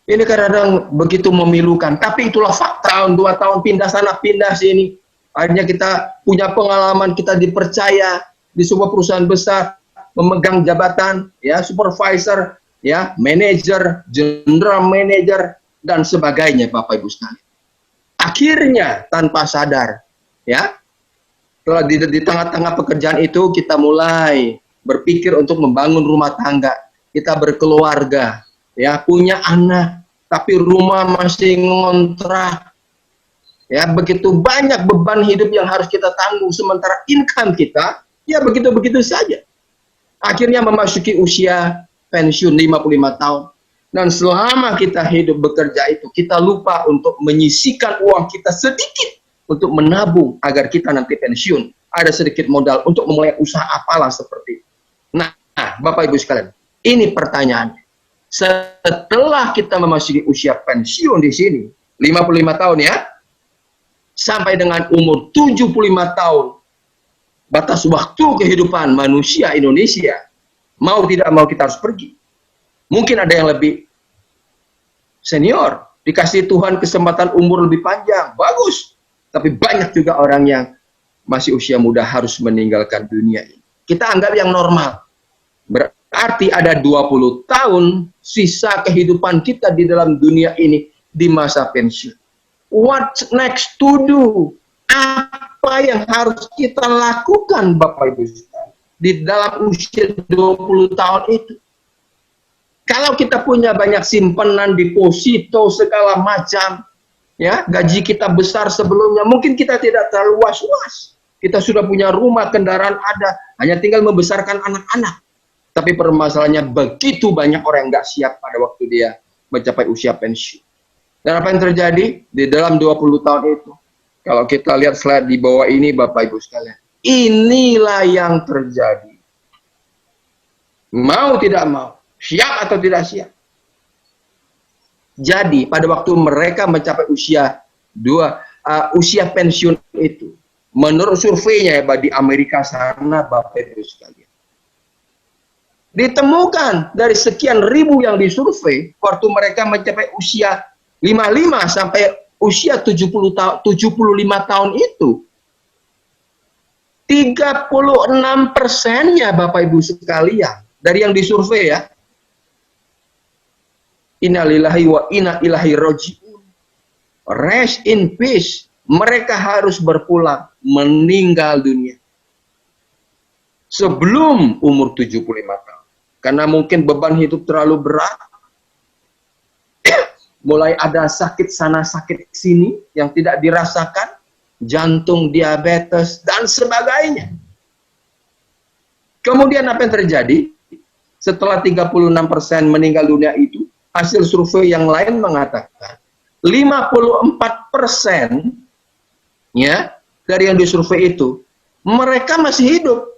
[SPEAKER 2] Ini kadang-kadang begitu memilukan, tapi itulah fakta. 2 tahun pindah sana, pindah sini. Akhirnya kita punya pengalaman, kita dipercaya di sebuah perusahaan besar, memegang jabatan, ya, supervisor, ya, manajer, general manager, dan sebagainya, Bapak Ibu sekalian. Akhirnya tanpa sadar, ya, setelah di tengah-tengah pekerjaan itu kita mulai berpikir untuk membangun rumah tangga, kita berkeluarga, ya, punya anak, tapi rumah masih ngontrak. Ya, begitu banyak beban hidup yang harus kita tanggung, sementara income kita, ya begitu-begitu saja. Akhirnya memasuki usia pensiun 55 tahun. Dan selama kita hidup bekerja itu, kita lupa untuk menyisihkan uang kita sedikit untuk menabung agar kita nanti pensiun. Ada sedikit modal untuk memulai usaha apalah seperti itu. Nah, Bapak Ibu sekalian, ini pertanyaannya. Setelah kita memasuki usia pensiun di sini, 55 tahun ya, sampai dengan umur 75 tahun, batas waktu kehidupan manusia Indonesia, mau tidak mau kita harus pergi. Mungkin ada yang lebih senior, dikasih Tuhan kesempatan umur lebih panjang, bagus. Tapi banyak juga orang yang masih usia muda harus meninggalkan dunia ini. Kita anggap yang normal. Berarti ada 20 tahun sisa kehidupan kita di dalam dunia ini di masa pensiun. What next to do? Apa yang harus kita lakukan, Bapak Ibu sekalian, di dalam usia 20 tahun itu? Kalau kita punya banyak simpanan, deposito, segala macam, ya, gaji kita besar sebelumnya, mungkin kita tidak terlalu was-was. Kita sudah punya rumah, kendaraan ada, hanya tinggal membesarkan anak-anak. Tapi permasalahannya begitu banyak orang yang nggak siap pada waktu dia mencapai usia pensiun. Dan apa yang terjadi di dalam 20 tahun itu? Kalau kita lihat slide di bawah ini, Bapak Ibu sekalian, inilah yang terjadi. Mau tidak mau, siap atau tidak siap. Jadi pada waktu mereka mencapai usia pensiun itu, menurut surveinya ya di Amerika sana, Bapak Ibu sekalian, ditemukan dari sekian ribu yang disurvei, waktu mereka mencapai usia 55 sampai usia 75 tahun itu, 36%-nya Bapak Ibu sekalian dari yang disurvei ya, innalillahi wa inna ilaihi raji'un, rest in peace, mereka harus berpulang, meninggal dunia sebelum umur 75 tahun, karena mungkin beban hidup terlalu berat. Mulai ada sakit sana, sakit sini yang tidak dirasakan, jantung, diabetes, dan sebagainya. Kemudian apa yang terjadi? Setelah 36% meninggal dunia itu, hasil survei yang lain mengatakan 54% ya, dari yang disurvei itu, mereka masih hidup.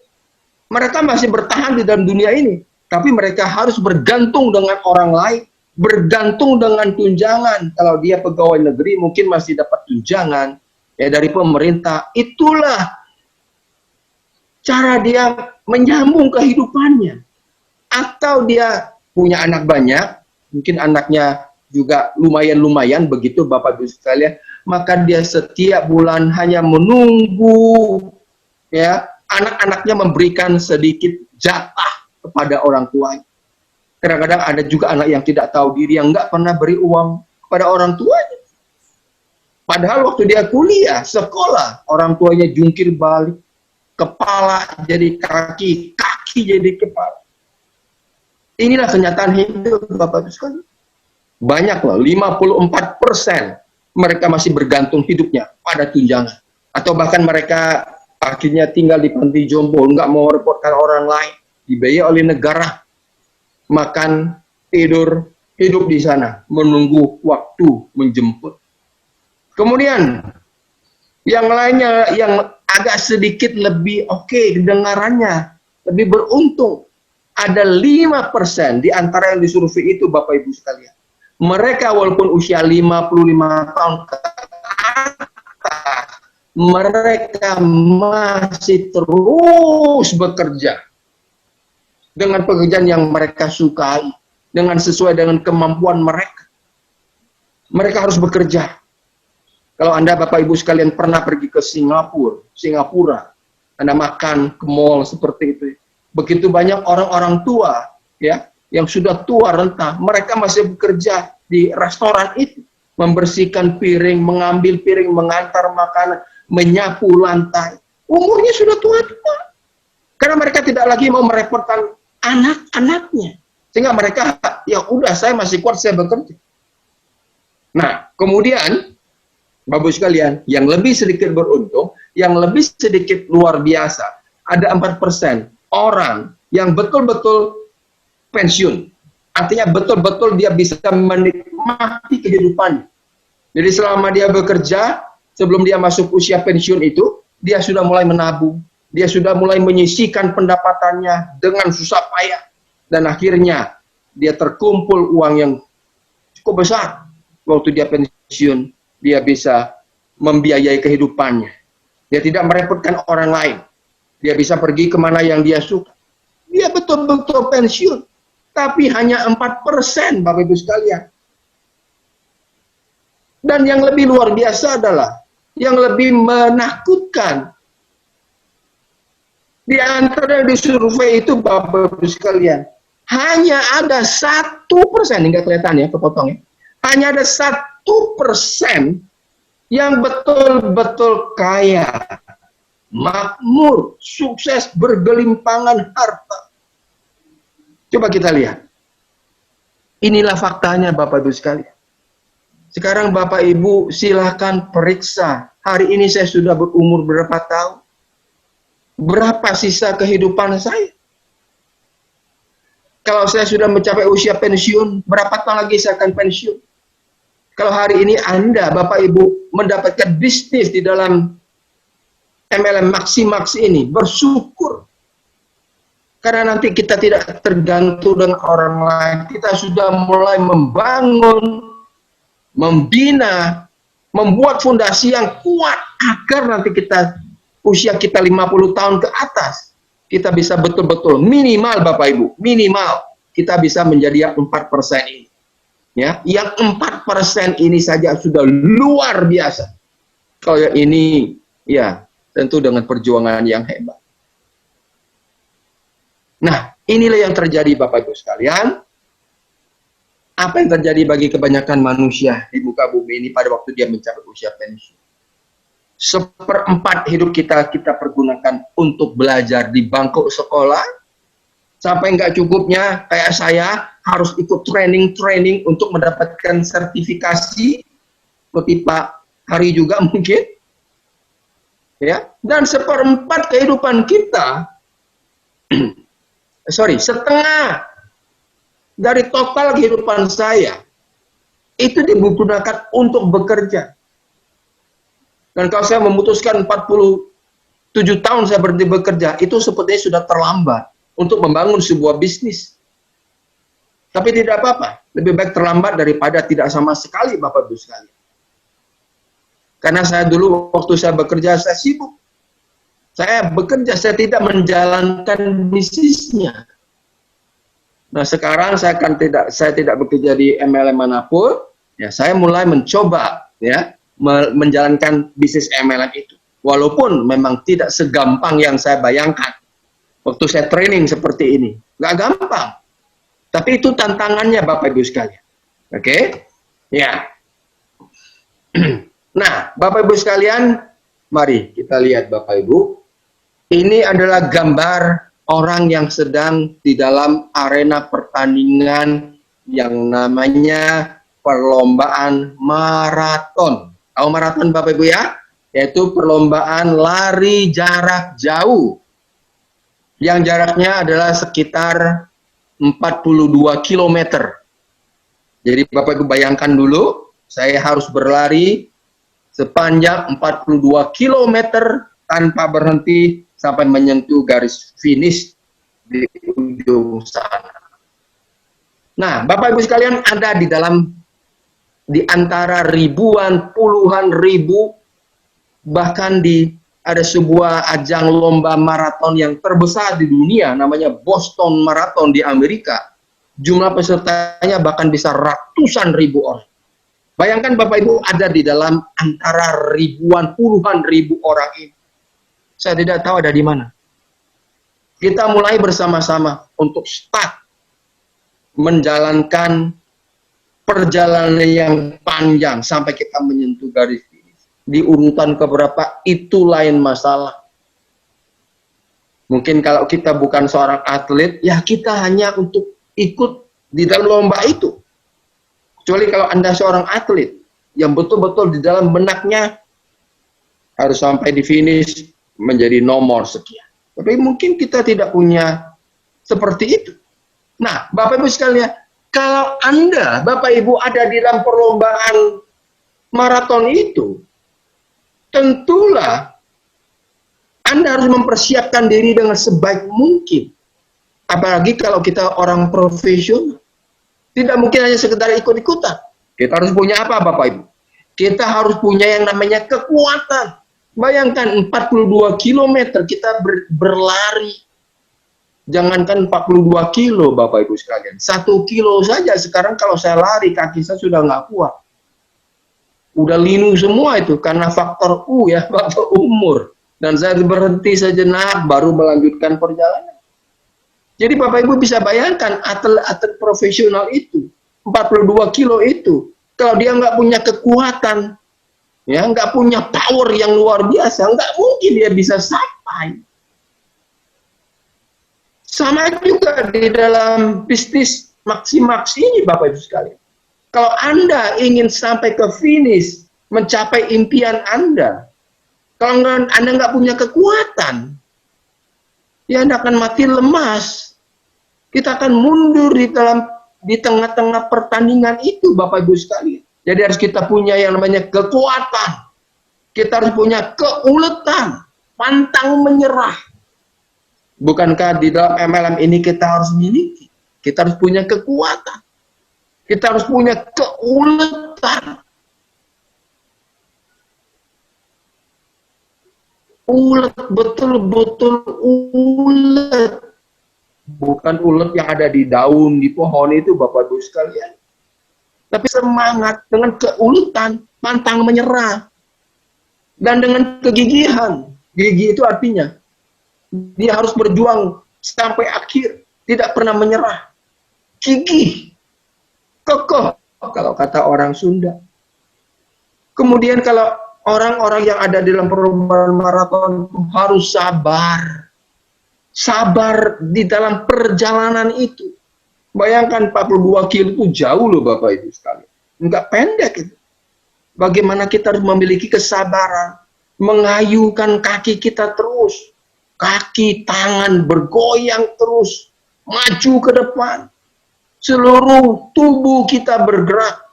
[SPEAKER 2] Mereka masih bertahan di dalam dunia ini. Tapi mereka harus bergantung dengan orang lain. Bergantung dengan tunjangan. Kalau dia pegawai negeri mungkin masih dapat tunjangan ya dari pemerintah. Itulah cara dia menyambung kehidupannya. Atau dia punya anak banyak, mungkin anaknya juga lumayan-lumayan begitu Bapak Ibu sekalian, maka dia setiap bulan hanya menunggu ya anak-anaknya memberikan sedikit jatah kepada orang tuanya. Kadang-kadang ada juga anak yang tidak tahu diri, yang nggak pernah beri uang kepada orang tuanya. Padahal waktu dia kuliah, sekolah, orang tuanya jungkir balik, kepala jadi kaki, kaki jadi kepala. Inilah kenyataan hidup Bapak Ibu sekalian. Banyak loh, 54% mereka masih bergantung hidupnya pada tunjangan. Atau bahkan mereka akhirnya tinggal di panti jompo, nggak mau reportkan orang lain, dibayar oleh negara. Makan, tidur, hidup di sana, menunggu waktu menjemput. Kemudian, yang lainnya yang agak sedikit lebih oke kedengarannya, lebih beruntung. Ada 5% di antara yang disurvei itu Bapak Ibu sekalian. Mereka walaupun usia 55 tahun ke atas, mereka masih terus bekerja. Dengan pekerjaan yang mereka sukai, dengan sesuai dengan kemampuan mereka. Mereka harus bekerja. Kalau Anda Bapak Ibu sekalian pernah pergi ke Singapura, Anda makan ke mall seperti itu. Begitu banyak orang-orang tua ya yang sudah tua renta, mereka masih bekerja di restoran itu, membersihkan piring, mengambil piring, mengantar makanan, menyapu lantai. Umurnya sudah tua-tua. Karena mereka tidak lagi mau merepotkan anak-anaknya. Sehingga mereka, ya udah saya masih kuat, saya bekerja. Nah, kemudian, Bapak sekalian, yang lebih sedikit beruntung, yang lebih sedikit luar biasa, ada 4% orang yang betul-betul pensiun. Artinya betul-betul dia bisa menikmati kehidupannya. Jadi selama dia bekerja, sebelum dia masuk usia pensiun itu, dia sudah mulai menabung. Dia sudah mulai menyisihkan pendapatannya dengan susah payah. Dan akhirnya dia terkumpul uang yang cukup besar. Waktu dia pensiun, dia bisa membiayai kehidupannya. Dia tidak merepotkan orang lain. Dia bisa pergi kemana yang dia suka. Dia betul-betul pensiun. Tapi hanya 4%, Bapak Ibu sekalian. Dan yang lebih luar biasa adalah, yang lebih menakutkan, di antara di survei itu, Bapak Ibu sekalian, hanya ada 1%, enggak kelihatan ya, kepotong ya. Hanya ada 1% yang betul-betul kaya, makmur, sukses, bergelimpangan harta. Coba kita lihat. Inilah faktanya Bapak Ibu sekalian. Sekarang Bapak Ibu silahkan periksa. Hari ini saya sudah berumur berapa tahun? Berapa sisa kehidupan saya? Kalau saya sudah mencapai usia pensiun, berapa tahun lagi saya akan pensiun? Kalau hari ini Anda, Bapak Ibu, mendapatkan bisnis di dalam MLM Maximax ini, bersyukur. Karena nanti kita tidak tergantung dengan orang lain. Kita sudah mulai membangun, membina, membuat fondasi yang kuat agar nanti kita, usia kita 50 tahun ke atas, kita bisa betul-betul minimal Bapak Ibu, minimal kita bisa menjadi yang 4% ini. Ya, yang 4% ini saja sudah luar biasa. Kalau yang ini, ya tentu dengan perjuangan yang hebat. Nah, inilah yang terjadi Bapak Ibu sekalian. Apa yang terjadi bagi kebanyakan manusia di muka bumi ini pada waktu dia mencapai usia pensiun. 1/4 hidup kita pergunakan untuk belajar di bangku sekolah. Sampai nggak cukupnya, kayak saya harus ikut training untuk mendapatkan sertifikasi. Seperti Pak Hari juga mungkin. Ya, dan 1/4 kehidupan kita, setengah dari total kehidupan saya itu digunakan untuk bekerja. Dan kalau saya memutuskan 47 tahun saya berhenti bekerja, itu sepertinya sudah terlambat untuk membangun sebuah bisnis. Tapi tidak apa-apa, lebih baik terlambat daripada tidak sama sekali Bapak Ibu sekalian. Karena saya dulu waktu saya bekerja, saya sibuk. Saya bekerja, saya tidak menjalankan bisnisnya. Nah sekarang saya tidak bekerja di MLM manapun, ya saya mulai mencoba ya menjalankan bisnis MLM itu. Walaupun memang tidak segampang yang saya bayangkan. Waktu saya training seperti ini, nggak gampang. Tapi itu tantangannya Bapak Ibu sekalian. Oke? Ya. Nah, Bapak Ibu sekalian, mari kita lihat Bapak Ibu. Ini adalah gambar orang yang sedang di dalam arena pertandingan yang namanya perlombaan maraton. Tahu maraton Bapak Ibu ya? Yaitu perlombaan lari jarak jauh. Yang jaraknya adalah sekitar 42 km. Jadi Bapak Ibu bayangkan dulu, saya harus berlari sepanjang 42 km tanpa berhenti sampai menyentuh garis finish di ujung sana. Nah, Bapak Ibu sekalian, ada di antara ribuan, puluhan ribu, bahkan ada sebuah ajang lomba maraton yang terbesar di dunia, namanya Boston Marathon di Amerika. Jumlah pesertanya bahkan bisa ratusan ribu orang. Bayangkan Bapak Ibu ada di dalam antara ribuan, puluhan ribu orang ini. Saya tidak tahu ada di mana. Kita mulai bersama-sama untuk start. menjalankan perjalanan yang panjang sampai kita menyentuh garis finish. Di urutan keberapa itu lain masalah. Mungkin kalau kita bukan seorang atlet, ya kita hanya untuk ikut di dalam lomba itu. Kecuali kalau Anda seorang atlet yang betul-betul di dalam benaknya harus sampai di finish menjadi nomor sekian. Tapi mungkin kita tidak punya seperti itu. Nah, Bapak Ibu sekalian, kalau Anda, Bapak Ibu ada di dalam perlombaan maraton itu, tentulah Anda harus mempersiapkan diri dengan sebaik mungkin. Apalagi kalau kita orang profesional. Tidak mungkin hanya sekedar ikut-ikutan. Kita harus punya apa, Bapak Ibu? Kita harus punya yang namanya kekuatan. Bayangkan 42 km kita berlari. Jangankan 42 kilo, Bapak Ibu sekalian. 1 kilo saja sekarang kalau saya lari, kaki saya sudah nggak kuat. Udah linu semua itu, karena faktor U ya, faktor umur. Dan saya berhenti sejenak, baru melanjutkan perjalanan. Jadi Bapak Ibu bisa bayangkan, atlet-atlet profesional itu, 42 kilo itu, kalau dia nggak punya kekuatan, ya nggak punya power yang luar biasa, nggak mungkin dia bisa sampai. Sama juga di dalam bisnis maksi-maksi ini, Bapak Ibu sekalian. Kalau Anda ingin sampai ke finish, mencapai impian Anda, kalau Anda nggak punya kekuatan, ya Anda akan mati lemas. Kita akan mundur di tengah-tengah pertandingan itu, Bapak Ibu sekalian. Jadi harus kita punya yang namanya kekuatan. Kita harus punya keuletan, pantang menyerah. Bukankah di dalam MLM ini kita harus miliki? Kita harus punya kekuatan. Kita harus punya keuletan. Ulet, betul-betul ulet. Bukan ulet yang ada di daun, di pohon itu, Bapak Ibu sekalian. Tapi semangat dengan keuletan, pantang menyerah. Dan dengan kegigihan. Gigih itu artinya dia harus berjuang sampai akhir, tidak pernah menyerah. Gigih, kokoh, kalau kata orang Sunda. Kemudian kalau orang-orang yang ada di dalam perlombaan maraton harus sabar. Sabar di dalam perjalanan itu. Bayangkan 42 kilo itu jauh loh Bapak Ibu sekalian. Enggak pendek itu. Bagaimana kita harus memiliki kesabaran. Mengayuhkan kaki kita terus. Kaki, tangan bergoyang terus. Maju ke depan. Seluruh tubuh kita bergerak.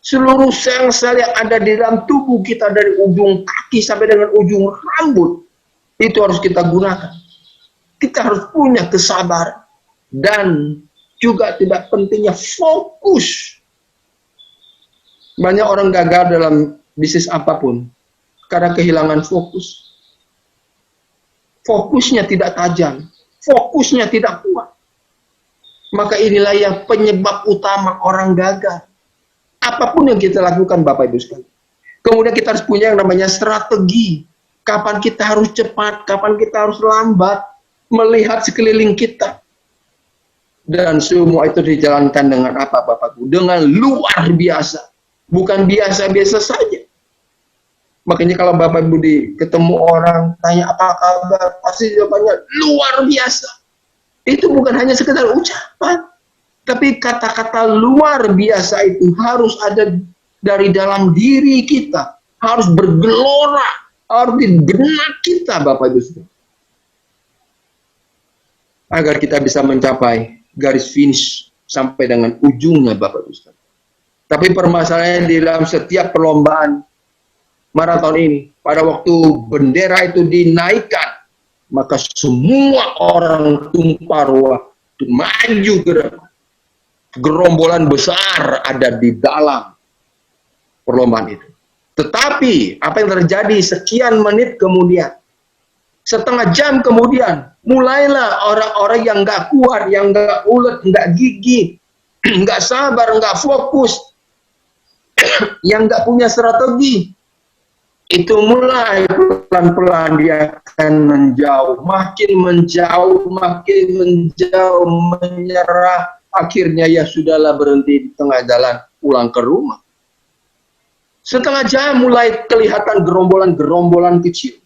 [SPEAKER 2] Seluruh sel-sel yang ada di dalam tubuh kita dari ujung kaki sampai dengan ujung rambut. Itu harus kita gunakan. Kita harus punya kesabaran. Dan juga tidak pentingnya fokus. Banyak orang gagal dalam bisnis apapun karena kehilangan fokus. Fokusnya tidak tajam, fokusnya tidak kuat. Maka inilah yang penyebab utama orang gagal. Apapun yang kita lakukan, Bapak Ibu sekalian. Kemudian kita harus punya yang namanya strategi. Kapan kita harus cepat, kapan kita harus lambat, melihat sekeliling kita. Dan semua itu dijalankan dengan apa, Bapak Ibu? Dengan luar biasa. Bukan biasa-biasa saja. Makanya kalau Bapak Ibu ketemu orang, tanya apa kabar, pasti jawabannya luar biasa. Itu bukan hanya sekedar ucapan. Tapi kata-kata luar biasa itu harus ada dari dalam diri kita. Harus bergelora. Harus di benak kita, Bapak Ibu. Agar kita bisa mencapai garis finish sampai dengan ujungnya, Bapak Ibu. Tapi permasalahannya di dalam setiap perlombaan maraton ini, pada waktu bendera itu dinaikkan, maka semua orang tumpah ruah maju ke depan. Gerombolan besar ada di dalam perlombaan itu. Tetapi apa yang terjadi sekian menit kemudian, setengah jam kemudian, mulailah orang-orang yang nggak kuat, yang nggak ulet, nggak gigih, nggak sabar, nggak fokus, yang nggak punya strategi, itu mulai pelan-pelan dia akan menjauh, makin menjauh, menyerah, Akhirnya ya sudahlah, berhenti di tengah jalan, pulang ke rumah. Setengah jam mulai kelihatan gerombolan-gerombolan kecil.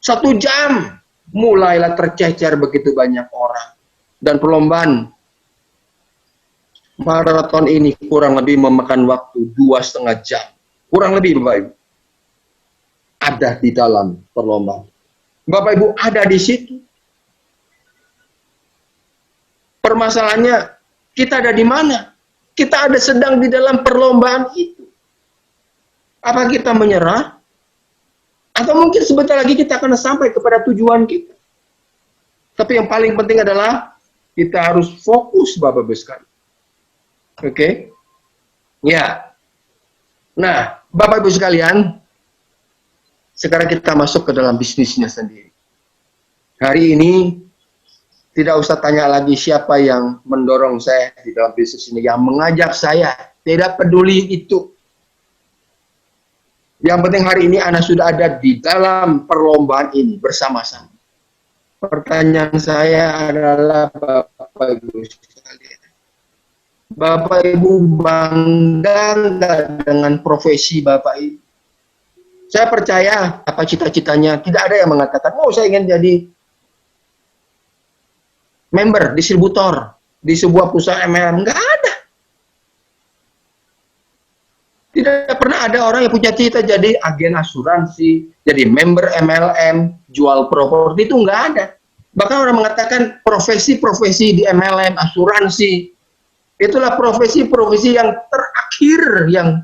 [SPEAKER 2] 1 jam mulailah tercecer begitu banyak orang. Dan perlombaan maraton ini kurang lebih memakan waktu 2,5 jam. Kurang lebih, Bapak Ibu. Ada di dalam perlombaan. Bapak Ibu ada di situ. Permasalahannya, kita ada di mana? Kita ada sedang di dalam perlombaan itu. Apa kita menyerah? Atau mungkin sebentar lagi kita akan sampai kepada tujuan kita. Tapi yang paling penting adalah kita harus fokus, Bapak Ibu sekalian. Oke? Ya. Nah, Bapak Ibu sekalian, sekarang kita masuk ke dalam bisnisnya sendiri. Hari ini, tidak usah tanya lagi siapa yang mendorong saya di dalam bisnis ini, yang mengajak saya. Tidak peduli itu. Yang penting hari ini Anda sudah ada di dalam perlombaan ini bersama-sama. Pertanyaan saya adalah, Bapak Ibu sekalian, Bapak Ibu bangga nggak dengan profesi Bapak Ibu? Saya percaya apa cita-citanya, tidak ada yang mengatakan, oh saya ingin jadi member, distributor di sebuah perusahaan MLM. Nggak ada. Tidak pernah ada orang yang punya cita jadi agen asuransi, jadi member MLM, jual properti, itu nggak ada. Bahkan orang mengatakan profesi-profesi di MLM, asuransi, itulah profesi-profesi yang terakhir, yang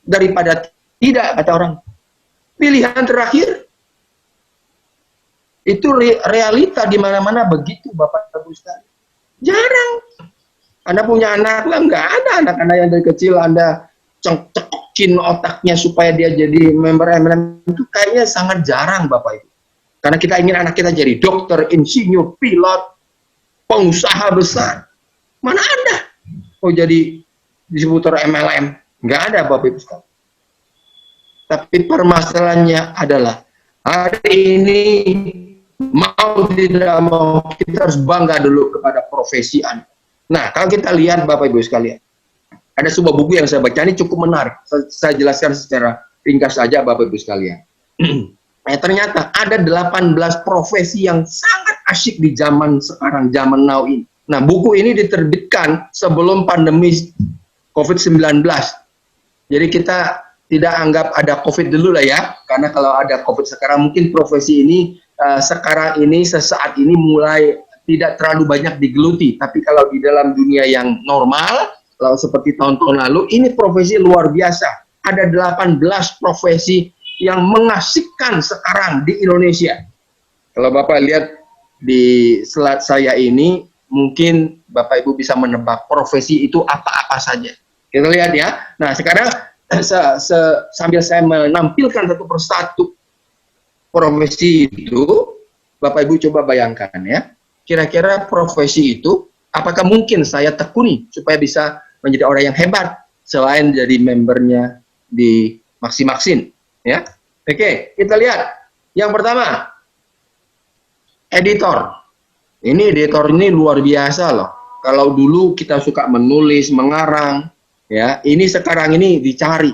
[SPEAKER 2] daripada tidak, kata orang. Pilihan terakhir. Itu realita di mana-mana begitu, Bapak Ibu sekalian. Jarang. Anda punya anak lah, nggak ada anak-anak yang dari kecil Anda cekokin otaknya supaya dia jadi member MLM, itu kayaknya sangat jarang, Bapak Ibu. Karena kita ingin anak kita jadi dokter, insinyur, pilot, pengusaha besar. Mana ada? Oh jadi distributor MLM. Nggak ada, Bapak Ibu sekalian. Tapi permasalahannya adalah hari ini mau tidak mau kita harus bangga dulu kepada profesi Anda. Nah, kalau kita lihat Bapak Ibu sekalian, ada sebuah buku yang saya baca, ini cukup menarik. Saya jelaskan secara ringkas saja Bapak Ibu sekalian. Ternyata ada 18 profesi yang sangat asyik di zaman sekarang, zaman now ini. Nah, buku ini diterbitkan sebelum pandemi COVID-19. Jadi kita tidak anggap ada COVID dulu lah ya, karena kalau ada COVID sekarang mungkin profesi ini sekarang ini sesaat ini mulai tidak terlalu banyak digeluti. Tapi kalau di dalam dunia yang normal, kalau seperti tahun-tahun lalu, ini profesi luar biasa. Ada 18 profesi yang mengasihkan sekarang di Indonesia. Kalau Bapak lihat di slide saya ini, mungkin Bapak Ibu bisa menebak profesi itu apa-apa saja. Kita lihat ya. Nah, sekarang sambil saya menampilkan satu persatu profesi itu, Bapak Ibu coba bayangkan ya. Kira-kira profesi itu, apakah mungkin saya tekuni supaya bisa menjadi orang yang hebat selain jadi membernya di Maxi-Maxin? Ya, oke, kita lihat. Yang pertama, editor. Ini editor ini luar biasa loh. Kalau dulu kita suka menulis, mengarang, ya, ini sekarang ini dicari.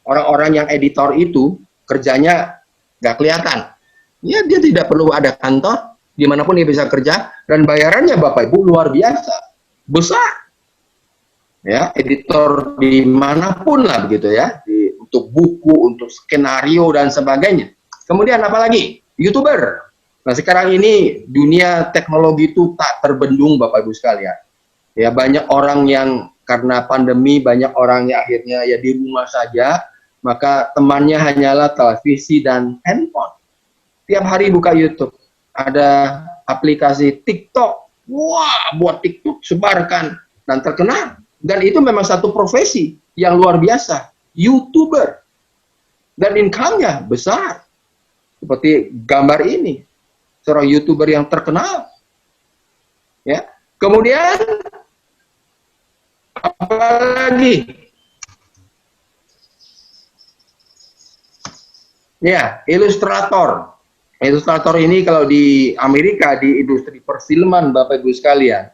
[SPEAKER 2] Orang-orang yang editor itu kerjanya nggak kelihatan. Ya, dia tidak perlu ada kantor, dimanapun dia bisa kerja, dan bayarannya Bapak Ibu luar biasa, besar. Ya, editor dimanapun lah begitu ya, untuk buku, untuk skenario dan sebagainya. Kemudian apa lagi? YouTuber. Nah, sekarang ini dunia teknologi itu tak terbendung Bapak Ibu sekalian. Ya, banyak orang yang karena pandemi, banyak orang yang akhirnya ya di rumah saja, maka temannya hanyalah televisi dan handphone. Tiap hari buka YouTube, ada aplikasi TikTok. Wah, buat TikTok sebarkan dan terkenal. Dan itu memang satu profesi yang luar biasa, YouTuber. Dan income-nya besar. Seperti gambar ini, seorang YouTuber yang terkenal. Ya. Kemudian apa lagi? Ya, ilustrator. Ilustrator ini kalau di Amerika, di industri perfilman Bapak Ibu sekalian,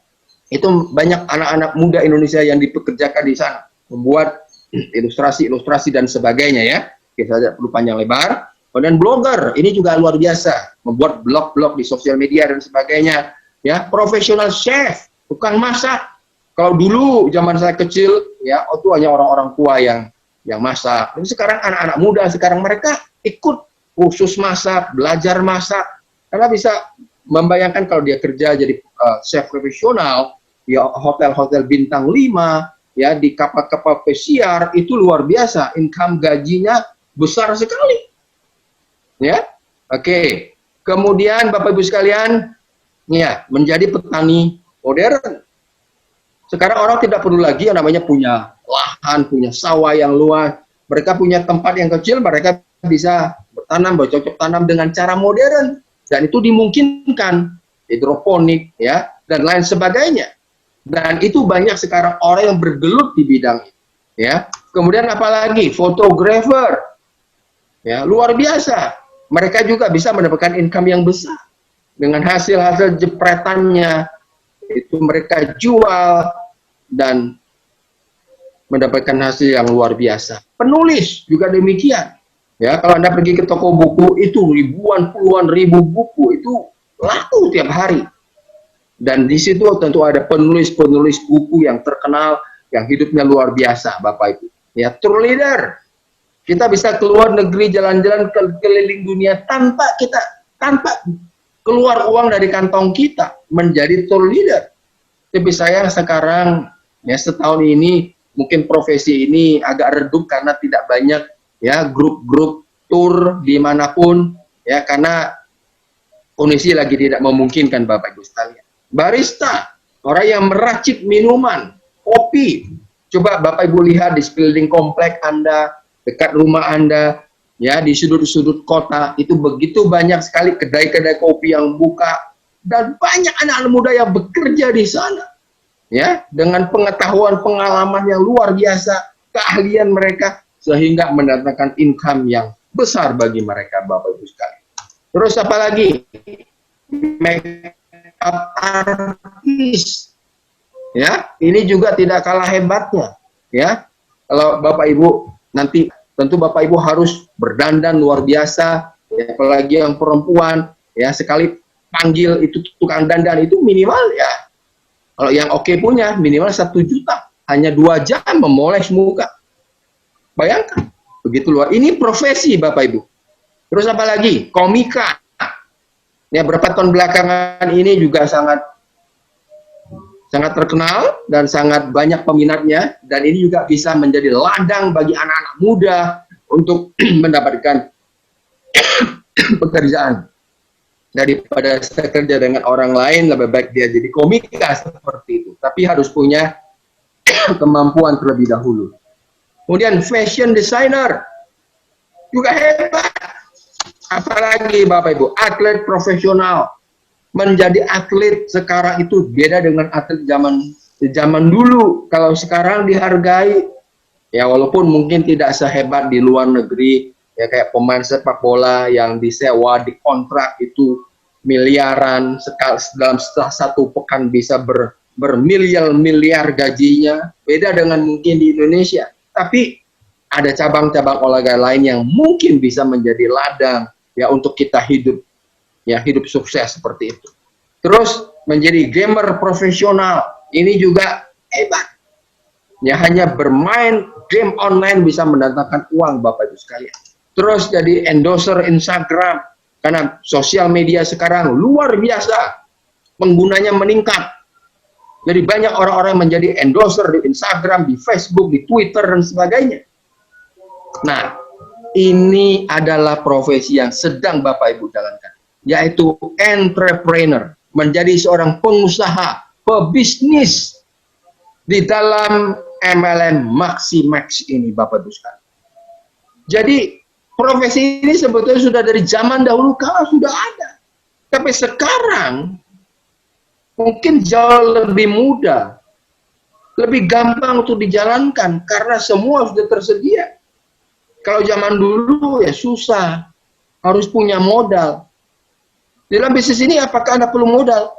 [SPEAKER 2] Itu banyak anak-anak muda Indonesia yang dipekerjakan di sana, membuat ilustrasi-ilustrasi dan sebagainya ya. Kita tidak perlu panjang lebar. Kemudian blogger, ini juga luar biasa, membuat blog-blog di sosial media dan sebagainya. Ya, profesional chef, tukang masak. Kalau dulu zaman saya kecil, ya, itu hanya orang-orang tua yang masak. Tapi sekarang anak-anak muda sekarang mereka ikut kursus masak, belajar masak, karena bisa membayangkan kalau dia kerja jadi chef profesional, ya hotel-hotel bintang 5, ya di kapal-kapal pesiar, itu luar biasa, income gajinya besar sekali. Ya, oke. Kemudian Bapak Ibu sekalian, ya menjadi petani modern. Sekarang orang tidak perlu lagi yang namanya punya lahan, punya sawah yang luas. Mereka punya tempat yang kecil, mereka bisa bertanam, bercocok tanam dengan cara modern. Dan itu dimungkinkan, hidroponik, ya, dan lain sebagainya. Dan itu banyak sekarang orang yang bergelut di bidang itu. Ya. Kemudian apalagi fotografer, ya luar biasa. Mereka juga bisa mendapatkan income yang besar dengan hasil-hasil jepretannya. Itu mereka jual dan mendapatkan hasil yang luar biasa. Penulis juga demikian. Ya, kalau Anda pergi ke toko buku itu ribuan, puluhan ribu buku itu laku tiap hari. Dan di situ tentu ada penulis-penulis buku yang terkenal, yang hidupnya luar biasa, Bapak Ibu. Ya, true leader. Kita bisa keluar negeri, jalan-jalan keliling dunia tanpa keluar uang dari kantong kita, menjadi true leader. Tapi sayang sekarang, ya setahun ini, mungkin profesi ini agak redup karena tidak banyak ya grup-grup tour dimanapun, ya karena kondisi lagi tidak memungkinkan, Bapak Ibu sekalian. Barista, orang yang meracik minuman, kopi. Coba Bapak Ibu lihat di sekeliling komplek Anda, dekat rumah Anda, ya di sudut-sudut kota, itu begitu banyak sekali kedai-kedai kopi yang buka, dan banyak anak-anak muda yang bekerja di sana. Ya, dengan pengetahuan, pengalaman yang luar biasa, keahlian mereka, sehingga mendatangkan income yang besar bagi mereka, Bapak Ibu sekalian. Terus apa lagi? Artis, ya ini juga tidak kalah hebatnya, ya kalau Bapak Ibu nanti tentu Bapak Ibu harus berdandan luar biasa, ya, apalagi yang perempuan, ya sekali panggil itu tukang dandan itu minimal ya, kalau yang oke punya minimal 1 juta, hanya 2 jam memoles muka, bayangkan begitu luar. Ini profesi Bapak Ibu. Terus apa lagi? Komika. Ya, berapa tahun belakangan ini juga sangat terkenal dan sangat banyak peminatnya, dan ini juga bisa menjadi ladang bagi anak-anak muda untuk mendapatkan pekerjaan. Daripada bekerja dengan orang lain, lebih baik dia jadi komika seperti itu. Tapi harus punya kemampuan terlebih dahulu. Kemudian fashion designer juga hebat. Apalagi Bapak Ibu, atlet profesional. Menjadi atlet sekarang itu beda dengan atlet zaman dulu. Kalau sekarang dihargai, ya walaupun mungkin tidak sehebat di luar negeri, ya kayak pemain sepak bola yang disewa, dikontrak itu miliaran, dalam satu pekan bisa bermiliar-miliar gajinya. Beda dengan mungkin di Indonesia. Tapi ada cabang-cabang olahraga lain yang mungkin bisa menjadi ladang ya untuk kita hidup, ya hidup sukses seperti itu. Terus menjadi gamer profesional, ini juga hebat. Ya hanya bermain game online bisa mendatangkan uang Bapak Ibu sekalian. Terus jadi endorser Instagram, karena sosial media sekarang luar biasa, penggunanya meningkat. Jadi banyak orang-orang menjadi endorser di Instagram, di Facebook, di Twitter dan sebagainya. Nah, ini adalah profesi yang sedang Bapak Ibu jalankan, yaitu entrepreneur, menjadi seorang pengusaha, pebisnis di dalam MLM Maximax ini, Bapak Ibu sekalian. Jadi profesi ini sebetulnya sudah dari zaman dahulu kala sudah ada, tapi sekarang mungkin jauh lebih mudah, lebih gampang untuk dijalankan karena semua sudah tersedia. Kalau zaman dulu ya susah, harus punya modal. Dalam bisnis ini apakah Anda perlu modal?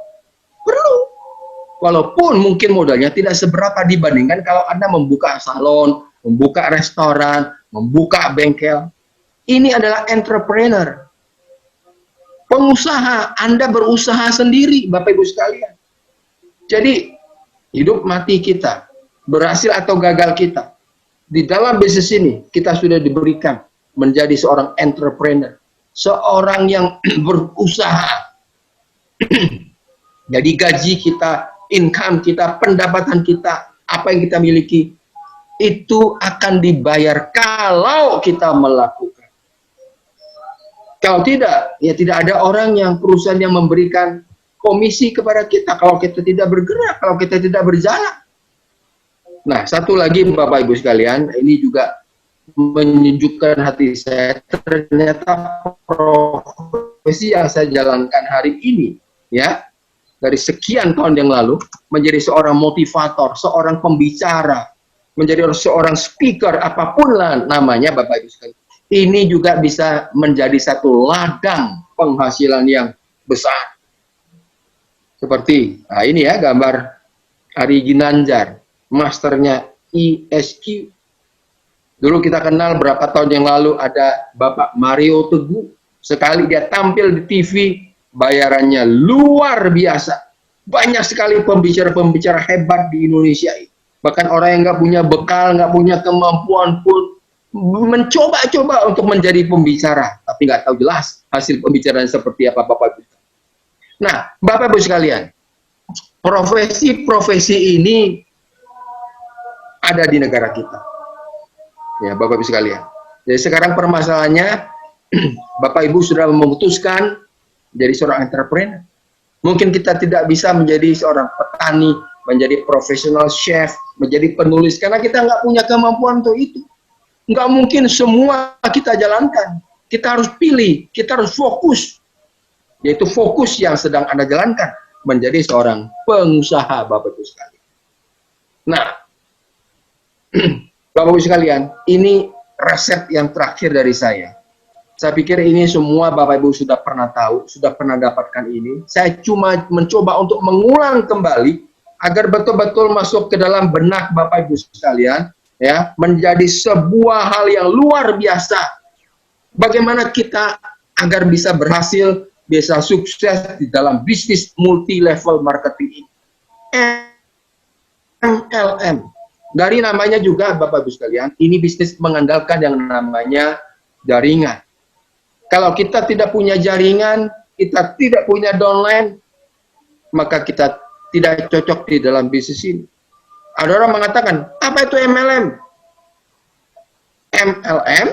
[SPEAKER 2] Perlu. Walaupun mungkin modalnya tidak seberapa dibandingkan kalau Anda membuka salon, membuka restoran, membuka bengkel. Ini adalah entrepreneur. Pengusaha, Anda berusaha sendiri, Bapak Ibu sekalian. Jadi, hidup mati kita, berhasil atau gagal kita, di dalam bisnis ini, kita sudah diberikan menjadi seorang entrepreneur. Seorang yang berusaha. Jadi gaji kita, income kita, pendapatan kita, apa yang kita miliki, itu akan dibayar kalau kita melakukan. Kalau tidak, ya tidak ada orang yang perusahaan yang memberikan komisi kepada kita kalau kita tidak bergerak, kalau kita tidak berjalan. Nah, satu lagi Bapak Ibu sekalian, ini juga menyejukkan hati saya. Ternyata profesi yang saya jalankan hari ini, ya, dari sekian tahun yang lalu, menjadi seorang motivator, seorang pembicara, menjadi seorang speaker, apapun lah namanya Bapak Ibu sekalian. Ini juga bisa menjadi satu ladang penghasilan yang besar. Seperti, nah ini ya gambar Ari Ginanjar, masternya ESQ. Dulu kita kenal berapa tahun yang lalu ada Bapak Mario Teguh. Sekali dia tampil di TV, bayarannya luar biasa. Banyak sekali pembicara-pembicara hebat di Indonesia. Bahkan orang yang nggak punya bekal, nggak punya kemampuan pun mencoba-coba untuk menjadi pembicara. Tapi nggak tahu jelas hasil pembicaraan seperti apa Bapak Ibu. Nah, Bapak Ibu sekalian, profesi-profesi ini ada di negara kita. Ya, Bapak Ibu sekalian. Jadi sekarang permasalahannya, Bapak Ibu sudah memutuskan menjadi seorang entrepreneur. Mungkin kita tidak bisa menjadi seorang petani, menjadi profesional chef, menjadi penulis, karena kita nggak punya kemampuan untuk itu. Nggak mungkin semua kita jalankan. Kita harus pilih, kita harus fokus. Yaitu fokus yang sedang Anda jalankan, menjadi seorang pengusaha, Bapak Ibu sekalian. Nah, Bapak Ibu sekalian, ini resep yang terakhir dari saya. Saya pikir ini semua Bapak Ibu sudah pernah tahu, sudah pernah dapatkan ini. Saya cuma mencoba untuk mengulang kembali agar betul-betul masuk ke dalam benak Bapak Ibu sekalian, ya, menjadi sebuah hal yang luar biasa. Bagaimana kita agar bisa berhasil, bisa sukses di dalam bisnis multi level marketing ini. MLM. Dari namanya juga Bapak Ibu sekalian, ini bisnis mengandalkan yang namanya jaringan. Kalau kita tidak punya jaringan, kita tidak punya downline, maka kita tidak cocok di dalam bisnis ini. Ada orang mengatakan, apa itu MLM? MLM,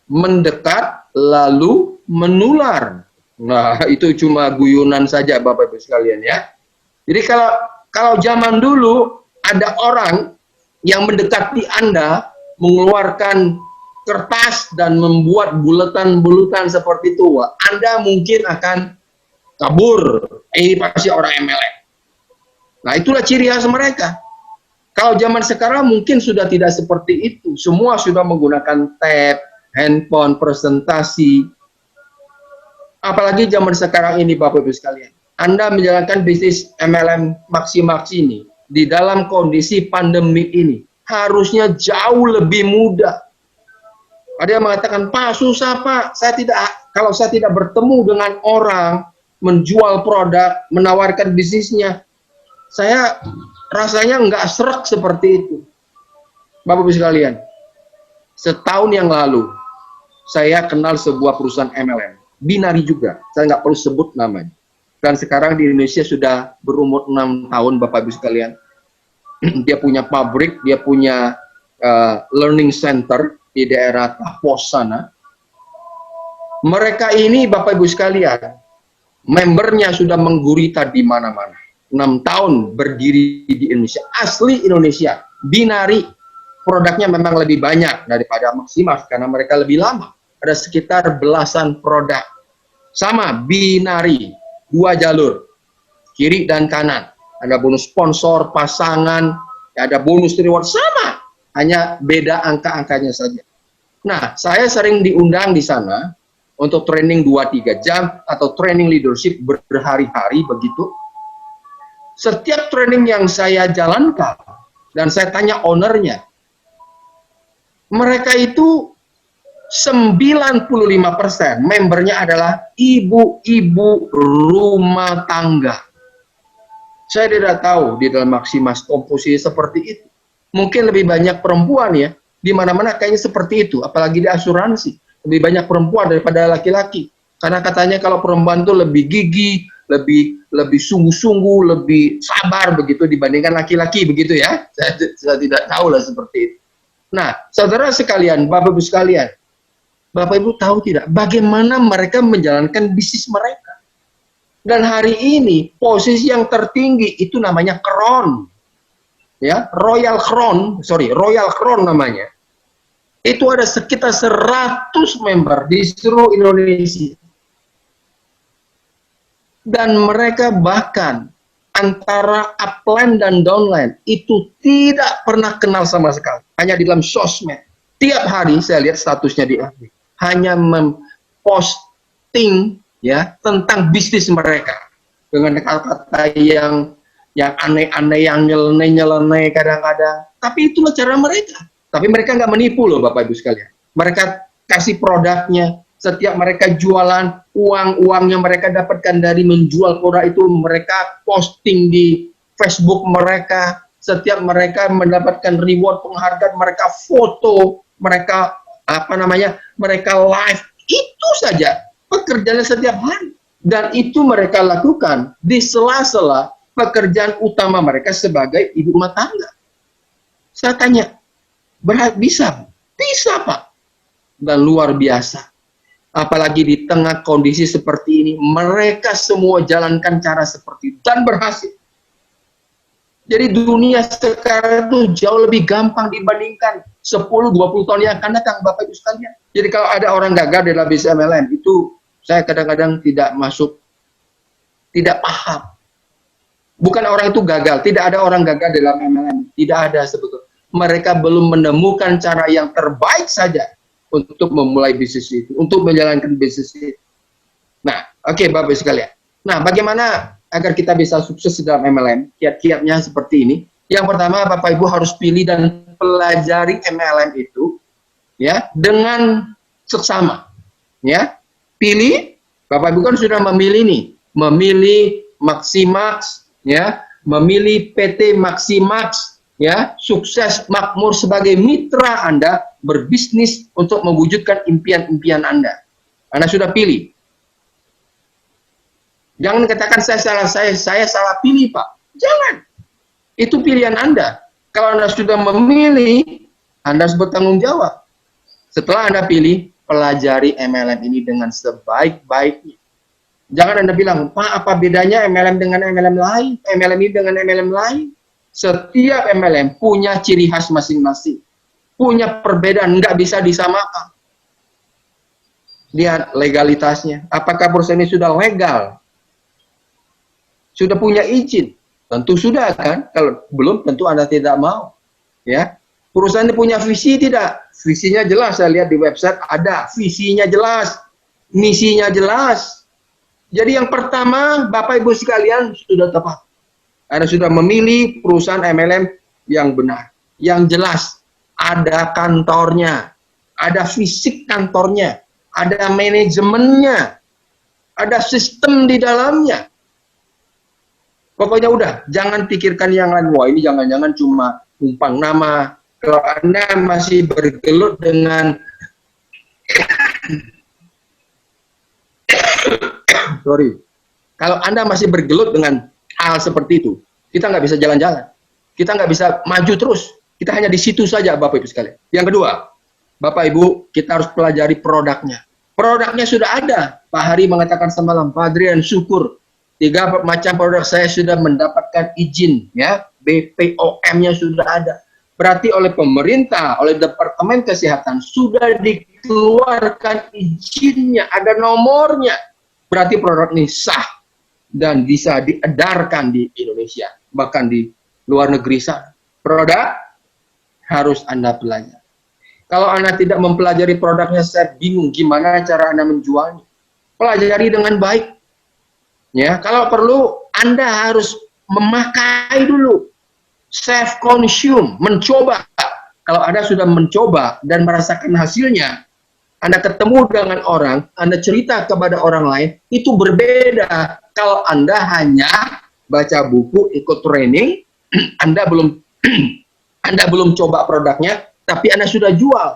[SPEAKER 2] mendekat lalu menular. Nah, itu cuma guyonan saja Bapak Ibu sekalian ya. Jadi kalau zaman dulu ada orang yang mendekati Anda, mengeluarkan kertas dan membuat bulatan-bulatan seperti itu, Anda mungkin akan kabur. Ini pasti orang MLM. Nah, itulah ciri khas mereka. Kalau zaman sekarang mungkin sudah tidak seperti itu. Semua sudah menggunakan tab, handphone, presentasi. Apalagi zaman sekarang ini Bapak Ibu sekalian. Anda menjalankan bisnis MLM maksi-maksi ini di dalam kondisi pandemi ini harusnya jauh lebih mudah. Ada yang mengatakan, Pak, susah Pak, kalau saya tidak bertemu dengan orang, menjual produk, menawarkan bisnisnya, saya rasanya nggak serak seperti itu. Bapak Ibu sekalian, setahun yang lalu, saya kenal sebuah perusahaan MLM, Binari juga, saya nggak perlu sebut namanya. Dan sekarang di Indonesia sudah berumur 6 tahun Bapak Ibu sekalian. Dia punya pabrik, dia punya learning center di daerah Tapos sana. Mereka ini Bapak Ibu sekalian, membernya sudah menggurita di mana-mana. 6 tahun berdiri di Indonesia, asli Indonesia. Binari, produknya memang lebih banyak daripada Maximas karena mereka lebih lama. Ada sekitar belasan produk. Sama, Binari, 2 jalur, kiri dan kanan. Ada bonus sponsor, pasangan, ada bonus reward, sama. Hanya beda angka-angkanya saja. Nah, saya sering diundang di sana untuk training 2-3 jam atau training leadership berhari-hari begitu. setiap training yang saya jalankan, dan saya tanya ownernya, mereka itu 95% membernya adalah ibu-ibu rumah tangga. Saya tidak tahu di dalam Maximas komposisi seperti itu. Mungkin lebih banyak perempuan ya, di mana-mana kayaknya seperti itu, apalagi di asuransi. Lebih banyak perempuan daripada laki-laki. Karena katanya kalau perempuan itu lebih gigih, lebih sungguh-sungguh, lebih sabar begitu dibandingkan laki-laki begitu ya. Saya tidak tahu lah seperti itu. Nah, saudara sekalian, Bapak Ibu sekalian, Bapak Ibu tahu tidak bagaimana mereka menjalankan bisnis mereka? Dan hari ini posisi yang tertinggi itu namanya Crown. Ya, Royal Crown namanya. Itu ada sekitar 100 member di seluruh Indonesia. Dan mereka bahkan antara upline dan downline itu tidak pernah kenal sama sekali. Hanya di dalam sosmed. Tiap hari saya lihat statusnya di FB. Hanya memposting ya tentang bisnis mereka. Dengan kata-kata yang aneh-aneh, yang nyeleneh kadang-kadang. Tapi itulah cara mereka. Tapi mereka nggak menipu loh Bapak Ibu sekalian. Mereka kasih produknya. Setiap mereka jualan, uang-uang yang mereka dapatkan dari menjual produk itu mereka posting di Facebook mereka. Setiap mereka mendapatkan reward penghargaan, mereka foto, mereka mereka live. Itu saja pekerjaannya setiap hari. Dan itu mereka lakukan di sela-sela pekerjaan utama mereka sebagai ibu rumah tangga. Saya tanya, bisa? Bisa Pak. Dan luar biasa. Apalagi di tengah kondisi seperti ini, mereka semua jalankan cara seperti itu dan berhasil. Jadi dunia sekarang itu jauh lebih gampang dibandingkan 10-20 tahun yang akan datang, Bapak Ibu sekalian. Jadi kalau ada orang gagal dalam bisnis MLM, itu saya kadang-kadang tidak paham. Bukan orang itu gagal, tidak ada orang gagal dalam MLM, tidak ada sebetulnya. Mereka belum menemukan cara yang terbaik saja untuk memulai bisnis itu, untuk menjalankan bisnis itu. Nah, oke, Bapak sekalian. Nah, bagaimana agar kita bisa sukses dalam MLM? Kiat-kiatnya seperti ini. Yang pertama, Bapak Ibu harus pilih dan pelajari MLM itu ya dengan seksama. Ya. Pilih, Bapak Ibu kan sudah memilih nih, memilih Maximax, ya, memilih PT Maximax, ya, sukses makmur sebagai mitra Anda berbisnis untuk mewujudkan impian-impian Anda. Anda sudah pilih. Jangan katakan saya salah pilih, Pak. Jangan. Itu pilihan Anda. Kalau Anda sudah memilih, Anda harus bertanggung jawab. Setelah Anda pilih, pelajari MLM ini dengan sebaik-baiknya. Jangan Anda bilang, Pak, apa bedanya MLM dengan MLM lain? MLM ini dengan MLM lain? Setiap MLM punya ciri khas masing-masing. Punya perbedaan, nggak bisa disamakan. Lihat legalitasnya. Apakah perusahaan ini sudah legal? Sudah punya izin? Tentu sudah kan? Kalau belum, tentu Anda tidak mau. Ya, perusahaan ini punya visi tidak? Visinya jelas, saya lihat di website ada. Visinya jelas, misinya jelas. Jadi yang pertama, Bapak Ibu sekalian sudah tepat. Anda sudah memilih perusahaan MLM yang benar, yang jelas. Ada kantornya, ada fisik kantornya, ada manajemennya, ada sistem di dalamnya. Pokoknya udah, jangan pikirkan yang lain. Wah, ini jangan-jangan cuma numpang nama. Kalau Anda masih bergelut dengan kalau Anda masih bergelut dengan hal seperti itu, kita nggak bisa jalan-jalan. Kita nggak bisa maju terus. Kita hanya di situ saja, Bapak Ibu sekalian. Yang kedua, Bapak Ibu, kita harus pelajari produknya. Produknya sudah ada. Pak Hari mengatakan semalam, Pak Adrian, syukur. 3 macam produk saya sudah mendapatkan izin, ya. BPOM-nya sudah ada. Berarti oleh pemerintah, oleh Departemen Kesehatan, sudah dikeluarkan izinnya, ada nomornya. Berarti produk ini sah dan bisa diedarkan di Indonesia, bahkan di luar negeri sana. Produk harus Anda pelajari. Kalau Anda tidak mempelajari produknya, saya bingung gimana cara Anda menjualnya. Pelajari dengan baik. Ya, kalau perlu Anda harus memakai dulu, self consume, mencoba. Kalau Anda sudah mencoba dan merasakan hasilnya, Anda ketemu dengan orang, Anda cerita kepada orang lain, itu berbeda. Kalau Anda hanya baca buku, ikut training, Anda belum Anda belum coba produknya, tapi Anda sudah jual.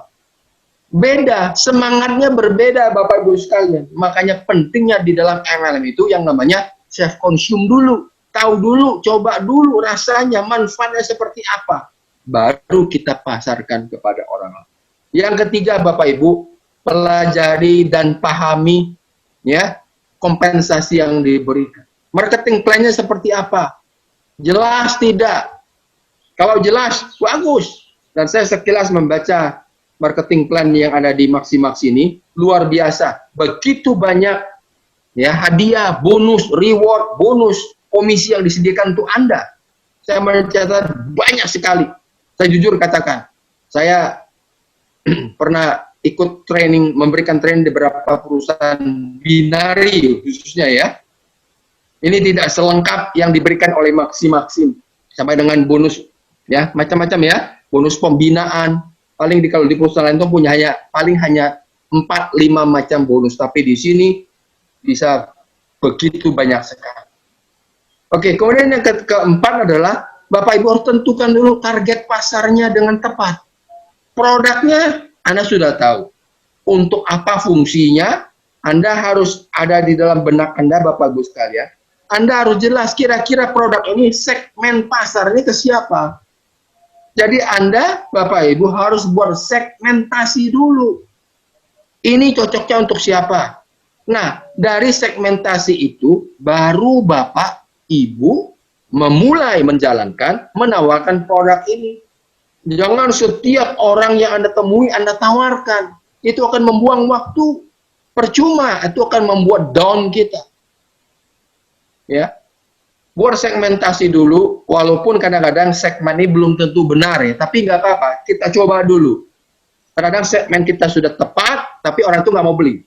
[SPEAKER 2] Beda, semangatnya berbeda Bapak Ibu sekalian. Makanya pentingnya di dalam MLM itu yang namanya self consume dulu. Tahu dulu, coba dulu rasanya, manfaatnya seperti apa. Baru kita pasarkan kepada orang lain. Yang ketiga Bapak Ibu, pelajari dan pahami ya kompensasi yang diberikan. Marketing plan-nya seperti apa? Jelas tidak? Kalau jelas, bagus. Dan saya sekilas membaca marketing plan yang ada di Maximax ini, luar biasa. Begitu banyak ya hadiah, bonus, reward, bonus, komisi yang disediakan untuk Anda. Saya mencatat banyak sekali. Saya jujur katakan, saya pernah ikut training, memberikan training di beberapa perusahaan binari khususnya ya. Ini tidak selengkap yang diberikan oleh Maxim sampai dengan bonus ya, macam-macam ya, bonus pembinaan. Paling kalau di perusahaan lain itu punya paling hanya 4-5 macam bonus, tapi di sini bisa begitu banyak sekali. Oke, kemudian yang keempat adalah Bapak Ibu harus tentukan dulu target pasarnya dengan tepat. Produknya Anda sudah tahu. Untuk apa fungsinya, Anda harus ada di dalam benak Anda Bapak Ibu sekalian. Anda harus jelas kira-kira produk ini segmen pasarnya ke siapa. Jadi Anda, Bapak Ibu, harus buat segmentasi dulu. Ini cocoknya untuk siapa? Nah, dari segmentasi itu, baru Bapak, Ibu, memulai menjalankan, menawarkan produk ini. Jangan setiap orang yang Anda temui, Anda tawarkan. Itu akan membuang waktu. Percuma, itu akan membuat down kita. Ya. Buat segmentasi dulu, walaupun kadang-kadang segmen ini belum tentu benar ya, tapi nggak apa-apa, kita coba dulu. Kadang-kadang segmen kita sudah tepat, tapi orang itu nggak mau beli.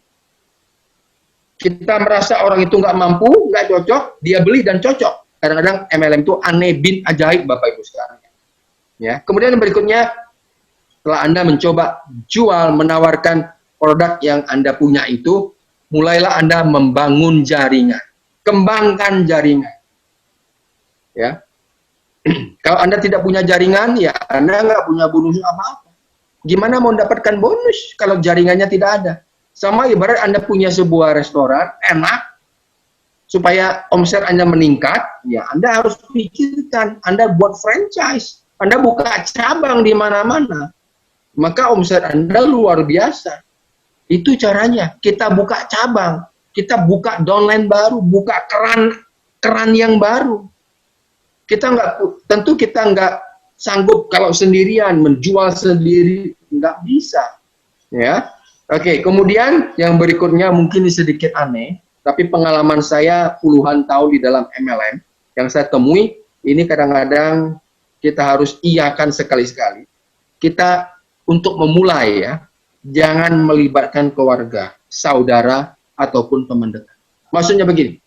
[SPEAKER 2] Kita merasa orang itu nggak mampu, nggak cocok, dia beli dan cocok. Kadang-kadang MLM itu aneh bin ajaib Bapak Ibu sekarang. Ya. Kemudian berikutnya, setelah Anda mencoba jual, menawarkan produk yang Anda punya itu, mulailah Anda membangun jaringan. Kembangkan jaringan. Ya, kalau Anda tidak punya jaringan, ya Anda nggak punya bonus apa-apa. Gimana mau mendapatkan bonus kalau jaringannya tidak ada? Sama ibarat Anda punya sebuah restoran, enak, supaya omset Anda meningkat, ya Anda harus pikirkan, Anda buat franchise, Anda buka cabang di mana-mana, maka omset Anda luar biasa. Itu caranya, kita buka cabang, kita buka downline baru, buka keran yang baru. Tentu kita nggak sanggup kalau sendirian menjual sendiri, nggak bisa, ya. Oke, kemudian yang berikutnya mungkin sedikit aneh, tapi pengalaman saya puluhan tahun di dalam MLM yang saya temui ini kadang-kadang kita harus iakan sekali-sekali. Kita untuk memulai ya, jangan melibatkan keluarga, saudara ataupun teman dekat. Maksudnya begini.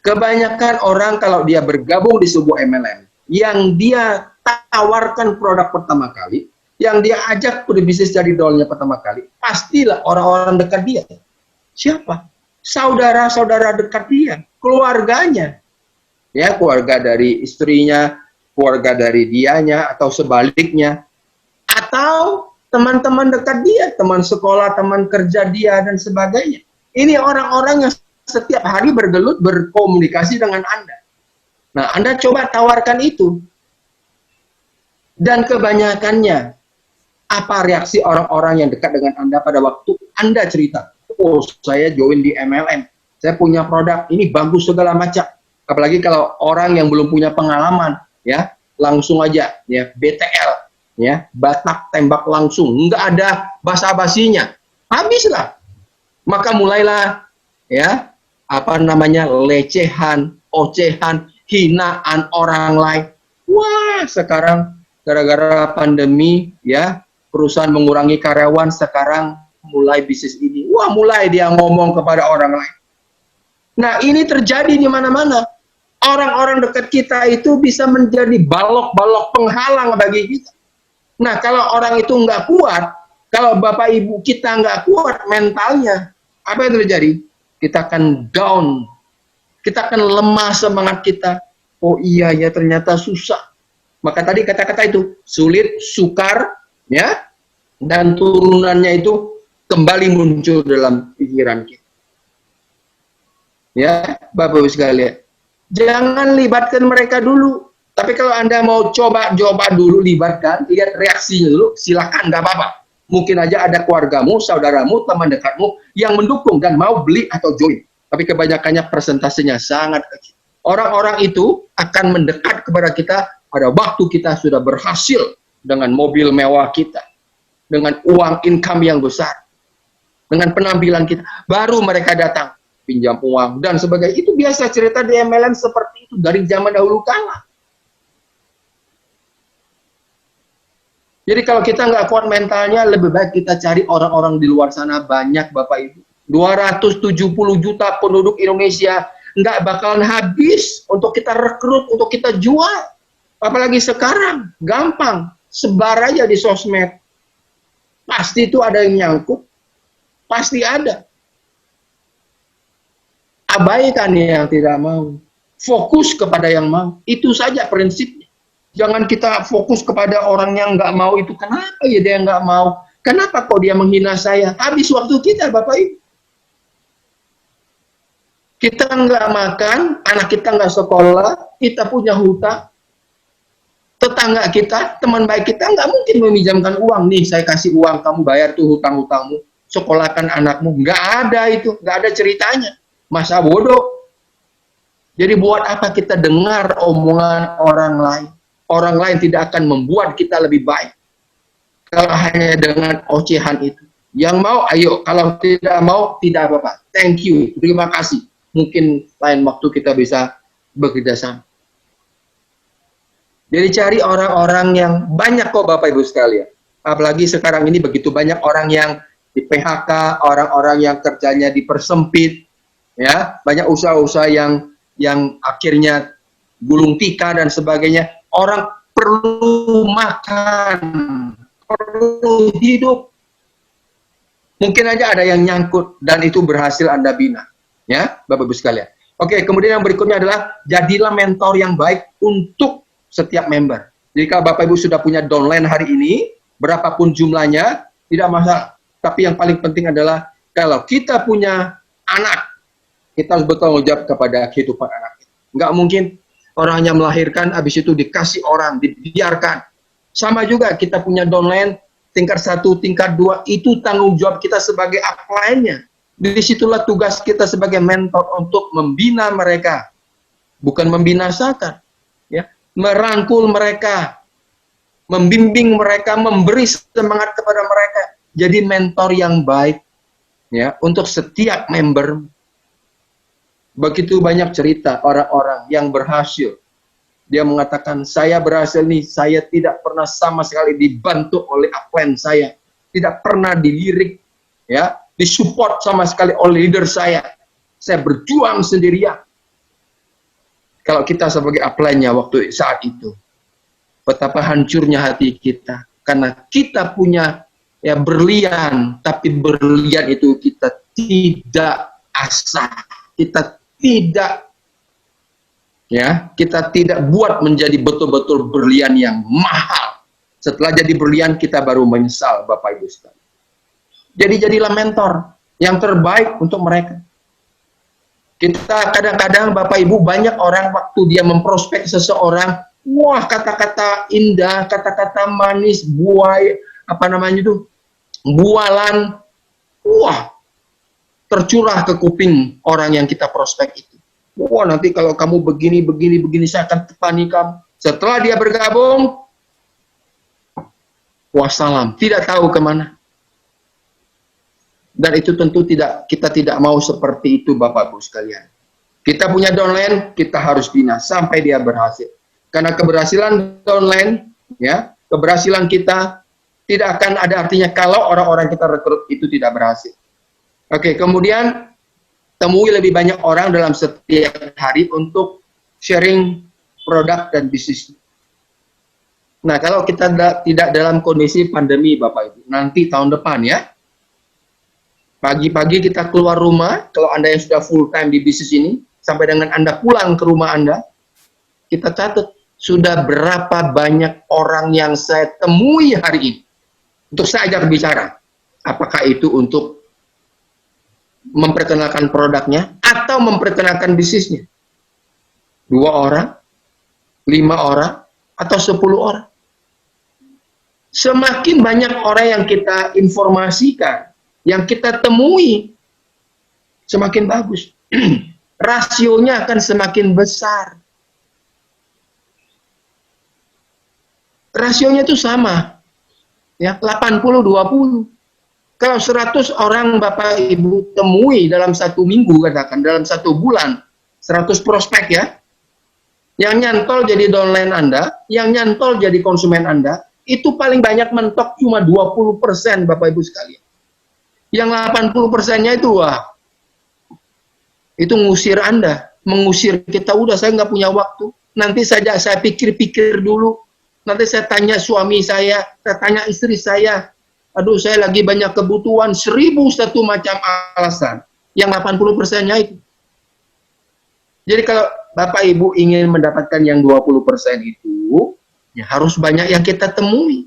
[SPEAKER 2] Kebanyakan orang kalau dia bergabung di sebuah MLM, yang dia tawarkan produk pertama kali, yang dia ajak berbisnis dari nolnya pertama kali, pastilah orang-orang dekat dia. Siapa? Saudara-saudara dekat dia, keluarganya. Ya, keluarga dari istrinya, keluarga dari dianya, atau sebaliknya. Atau teman-teman dekat dia, teman sekolah, teman kerja dia, dan sebagainya. Ini orang-orang yang setiap hari bergelut, berkomunikasi dengan Anda. Nah, Anda coba tawarkan itu. Dan kebanyakannya, apa reaksi orang-orang yang dekat dengan Anda pada waktu Anda cerita? Oh, saya join di MLM. Saya punya produk, ini bagus segala macam. Apalagi kalau orang yang belum punya pengalaman, ya, langsung aja, ya, BTL, ya, batak tembak langsung. Nggak ada basa-basinya. Habislah. Maka mulailah, ya, apa namanya, lecehan, ocehan, hinaan orang lain. Wah, sekarang gara-gara pandemi, ya, perusahaan mengurangi karyawan, sekarang mulai bisnis ini. Wah, mulai dia ngomong kepada orang lain. Nah, ini terjadi di mana-mana. Orang-orang dekat kita itu bisa menjadi balok-balok penghalang bagi kita. Nah, kalau orang itu nggak kuat, kalau Bapak Ibu kita nggak kuat mentalnya, apa yang terjadi? Kita akan down, kita akan lemah semangat kita. Oh iya ya, ternyata susah. Maka tadi kata-kata itu sulit, sukar, ya, dan turunannya itu kembali muncul dalam pikiran kita. Ya, Bapak Ibu sekalian, jangan libatkan mereka dulu. Tapi kalau Anda mau coba dulu libatkan, lihat reaksinya dulu, silakan, nggak apa-apa. Mungkin aja ada keluargamu, saudaramu, teman dekatmu yang mendukung dan mau beli atau join. Tapi kebanyakannya persentasenya sangat kecil. Orang-orang itu akan mendekat kepada kita pada waktu kita sudah berhasil dengan mobil mewah kita, dengan uang income yang besar, dengan penampilan kita. Baru mereka datang, pinjam uang, dan sebagainya. Itu biasa cerita di MLM seperti itu dari zaman dahulu kala. Jadi kalau kita nggak kuat mentalnya, lebih baik kita cari orang-orang di luar sana. Banyak Bapak Ibu. 270 juta penduduk Indonesia nggak bakalan habis untuk kita rekrut, untuk kita jual. Apalagi sekarang, gampang. Sebar aja di sosmed. Pasti itu ada yang nyangkut. Pasti ada. Abaikan yang tidak mau. Fokus kepada yang mau. Itu saja prinsipnya. Jangan kita fokus kepada orang yang nggak mau itu. Kenapa ya dia nggak mau? Kenapa kok dia menghina saya? Habis waktu kita, Bapak Ibu. Kita nggak makan, anak kita nggak sekolah, kita punya hutang. Tetangga kita, teman baik kita nggak mungkin meminjamkan uang. Nih, saya kasih uang, kamu bayar tuh hutang-hutangmu. Sekolahkan anakmu. Nggak ada itu, nggak ada ceritanya. Masa bodoh. Jadi buat apa kita dengar omongan orang lain? Orang lain tidak akan membuat kita lebih baik. Kalau hanya dengan ocehan itu. Yang mau, ayo. Kalau tidak mau, tidak apa-apa. Thank you. Terima kasih. Mungkin lain waktu kita bisa bekerja sama. Jadi cari orang-orang yang banyak kok Bapak Ibu sekalian. Apalagi sekarang ini begitu banyak orang yang di PHK, orang-orang yang kerjanya dipersempit. Ya, banyak usaha-usaha yang akhirnya gulung tikar dan sebagainya. Orang perlu makan, perlu hidup. Mungkin aja ada yang nyangkut dan itu berhasil Anda bina. Ya, Bapak Ibu sekalian. Oke, kemudian yang berikutnya adalah jadilah mentor yang baik untuk setiap member. Jadi kalau Bapak Ibu sudah punya downline hari ini, berapapun jumlahnya, tidak masalah. Tapi yang paling penting adalah kalau kita punya anak, kita harus bertanggung jawab kepada kehidupan anak. Nggak mungkin orang hanya melahirkan, habis itu dikasih orang, dibiarkan. Sama juga kita punya downline, tingkat 1, tingkat 2, itu tanggung jawab kita sebagai upline-nya. Disitulah tugas kita sebagai mentor untuk membina mereka. Bukan membinasakan. Ya. Merangkul mereka. Membimbing mereka, memberi semangat kepada mereka. Jadi mentor yang baik ya untuk setiap member. Begitu banyak cerita orang-orang yang berhasil. Dia mengatakan, saya berhasil nih, saya tidak pernah sama sekali dibantu oleh upline saya. Tidak pernah dilirik, ya, disupport sama sekali oleh leader saya. Saya berjuang sendirian. Kalau kita sebagai upline-nya waktu saat itu, betapa hancurnya hati kita. Karena kita punya ya berlian, tapi berlian itu kita tidak asah. Kita tidak buat menjadi betul-betul berlian yang mahal. Setelah jadi berlian, kita baru menyesal, Bapak Ibu sekalian. Jadi jadilah mentor yang terbaik untuk mereka. Kita kadang-kadang, Bapak Ibu, banyak orang waktu dia memprospek seseorang, wah kata-kata indah, kata-kata manis, bualan, wah, tercurah ke kuping orang yang kita prospek itu. Wah, nanti kalau kamu begini, saya akan tepani kamu. Setelah dia bergabung, wassalam, tidak tahu kemana. Dan itu tentu kita tidak mau seperti itu, Bapak Ibu sekalian. Kita punya downline, kita harus bina sampai dia berhasil. Karena keberhasilan downline, ya, keberhasilan kita tidak akan ada artinya kalau orang-orang kita rekrut itu tidak berhasil. Oke, kemudian temui lebih banyak orang dalam setiap hari untuk sharing produk dan bisnis. Nah, kalau kita tidak dalam kondisi pandemi, Bapak Ibu, nanti tahun depan ya, pagi-pagi kita keluar rumah, kalau Anda yang sudah full time di bisnis ini, sampai dengan Anda pulang ke rumah Anda, kita catat sudah berapa banyak orang yang saya temui hari ini untuk saya ajak bicara. Apakah itu untuk memperkenalkan produknya atau memperkenalkan bisnisnya? 2 orang, 5 orang, atau 10 orang. Semakin banyak orang yang kita informasikan, yang kita temui, semakin bagus. Rasionya akan semakin besar. Rasionya itu sama. Ya, 80-20. Kalau 100 orang Bapak Ibu temui dalam 1 minggu, katakan dalam 1 bulan, 100 prospek ya, yang nyantol jadi downline Anda, yang nyantol jadi konsumen Anda, itu paling banyak mentok cuma 20% Bapak Ibu sekalian. Yang 80%-nya itu, wah, itu ngusir Anda, mengusir kita, udah saya nggak punya waktu, nanti saja saya pikir-pikir dulu, nanti saya tanya suami saya tanya istri saya, aduh saya lagi banyak kebutuhan, 1001 macam alasan, yang 80%-nya itu. Jadi kalau Bapak Ibu ingin mendapatkan yang 20% itu, ya harus banyak yang kita temui.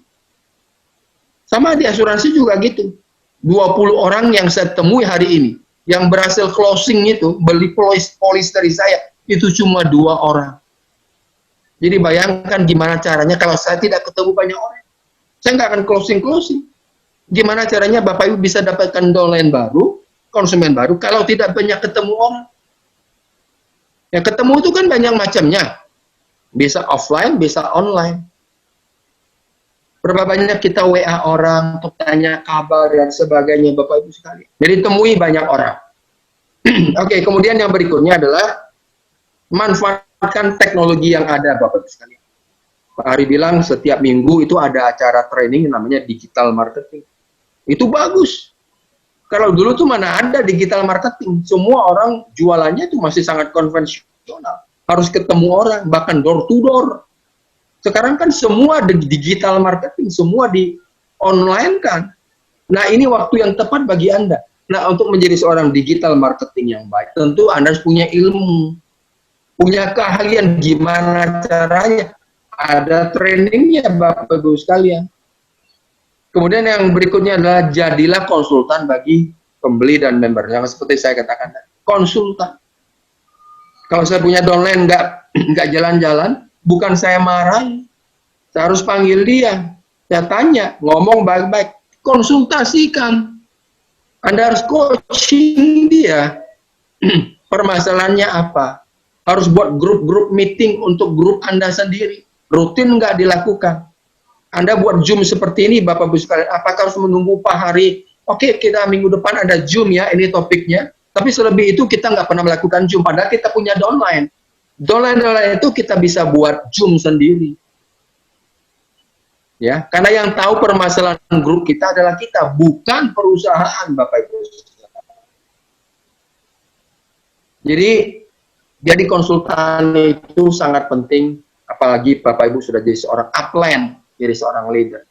[SPEAKER 2] Sama di asuransi juga gitu. 20 orang yang saya temui hari ini, yang berhasil closing itu, beli polis dari saya, itu cuma 2 orang. Jadi bayangkan gimana caranya kalau saya tidak ketemu banyak orang. Saya nggak akan closing. Gimana caranya Bapak Ibu bisa dapatkan downline baru, konsumen baru, kalau tidak banyak ketemu orang. Ya ketemu itu kan banyak macamnya. Bisa offline, bisa online. Berapa banyak kita WA orang untuk tanya kabar dan sebagainya, Bapak Ibu sekalian. Jadi temui banyak orang. Oke, kemudian yang berikutnya adalah manfaatkan teknologi yang ada, Bapak Ibu sekalian. Pak Hari bilang setiap minggu itu ada acara training namanya digital marketing. Itu bagus. Kalau dulu tuh mana ada digital marketing. Semua orang jualannya itu masih sangat konvensional. Harus ketemu orang, bahkan door to door. Sekarang kan semua digital marketing, semua di online kan. Nah ini waktu yang tepat bagi Anda. Nah untuk menjadi seorang digital marketing yang baik, tentu Anda harus punya ilmu. Punya keahlian gimana caranya. Ada trainingnya Bapak Ibu sekalian. Kemudian yang berikutnya adalah jadilah konsultan bagi pembeli dan member. Yang seperti saya katakan, konsultan. Kalau saya punya downline nggak jalan-jalan, bukan saya marahin. Saya harus panggil dia. Saya tanya, ngomong baik-baik. Konsultasikan. Anda harus coaching dia. Permasalahannya apa? Harus buat grup-grup meeting untuk grup Anda sendiri. Rutin nggak dilakukan. Anda buat Zoom seperti ini, Bapak Ibu sekalian, apakah harus menunggu Pak Hari? Oke, kita minggu depan ada Zoom ya, ini topiknya. Tapi selebih itu kita nggak pernah melakukan Zoom, padahal kita punya downline. Downline itu kita bisa buat Zoom sendiri. Ya, karena yang tahu permasalahan grup kita adalah kita, bukan perusahaan, Bapak Ibu. Jadi konsultan itu sangat penting, apalagi Bapak Ibu sudah jadi seorang upline, jadi seorang leader.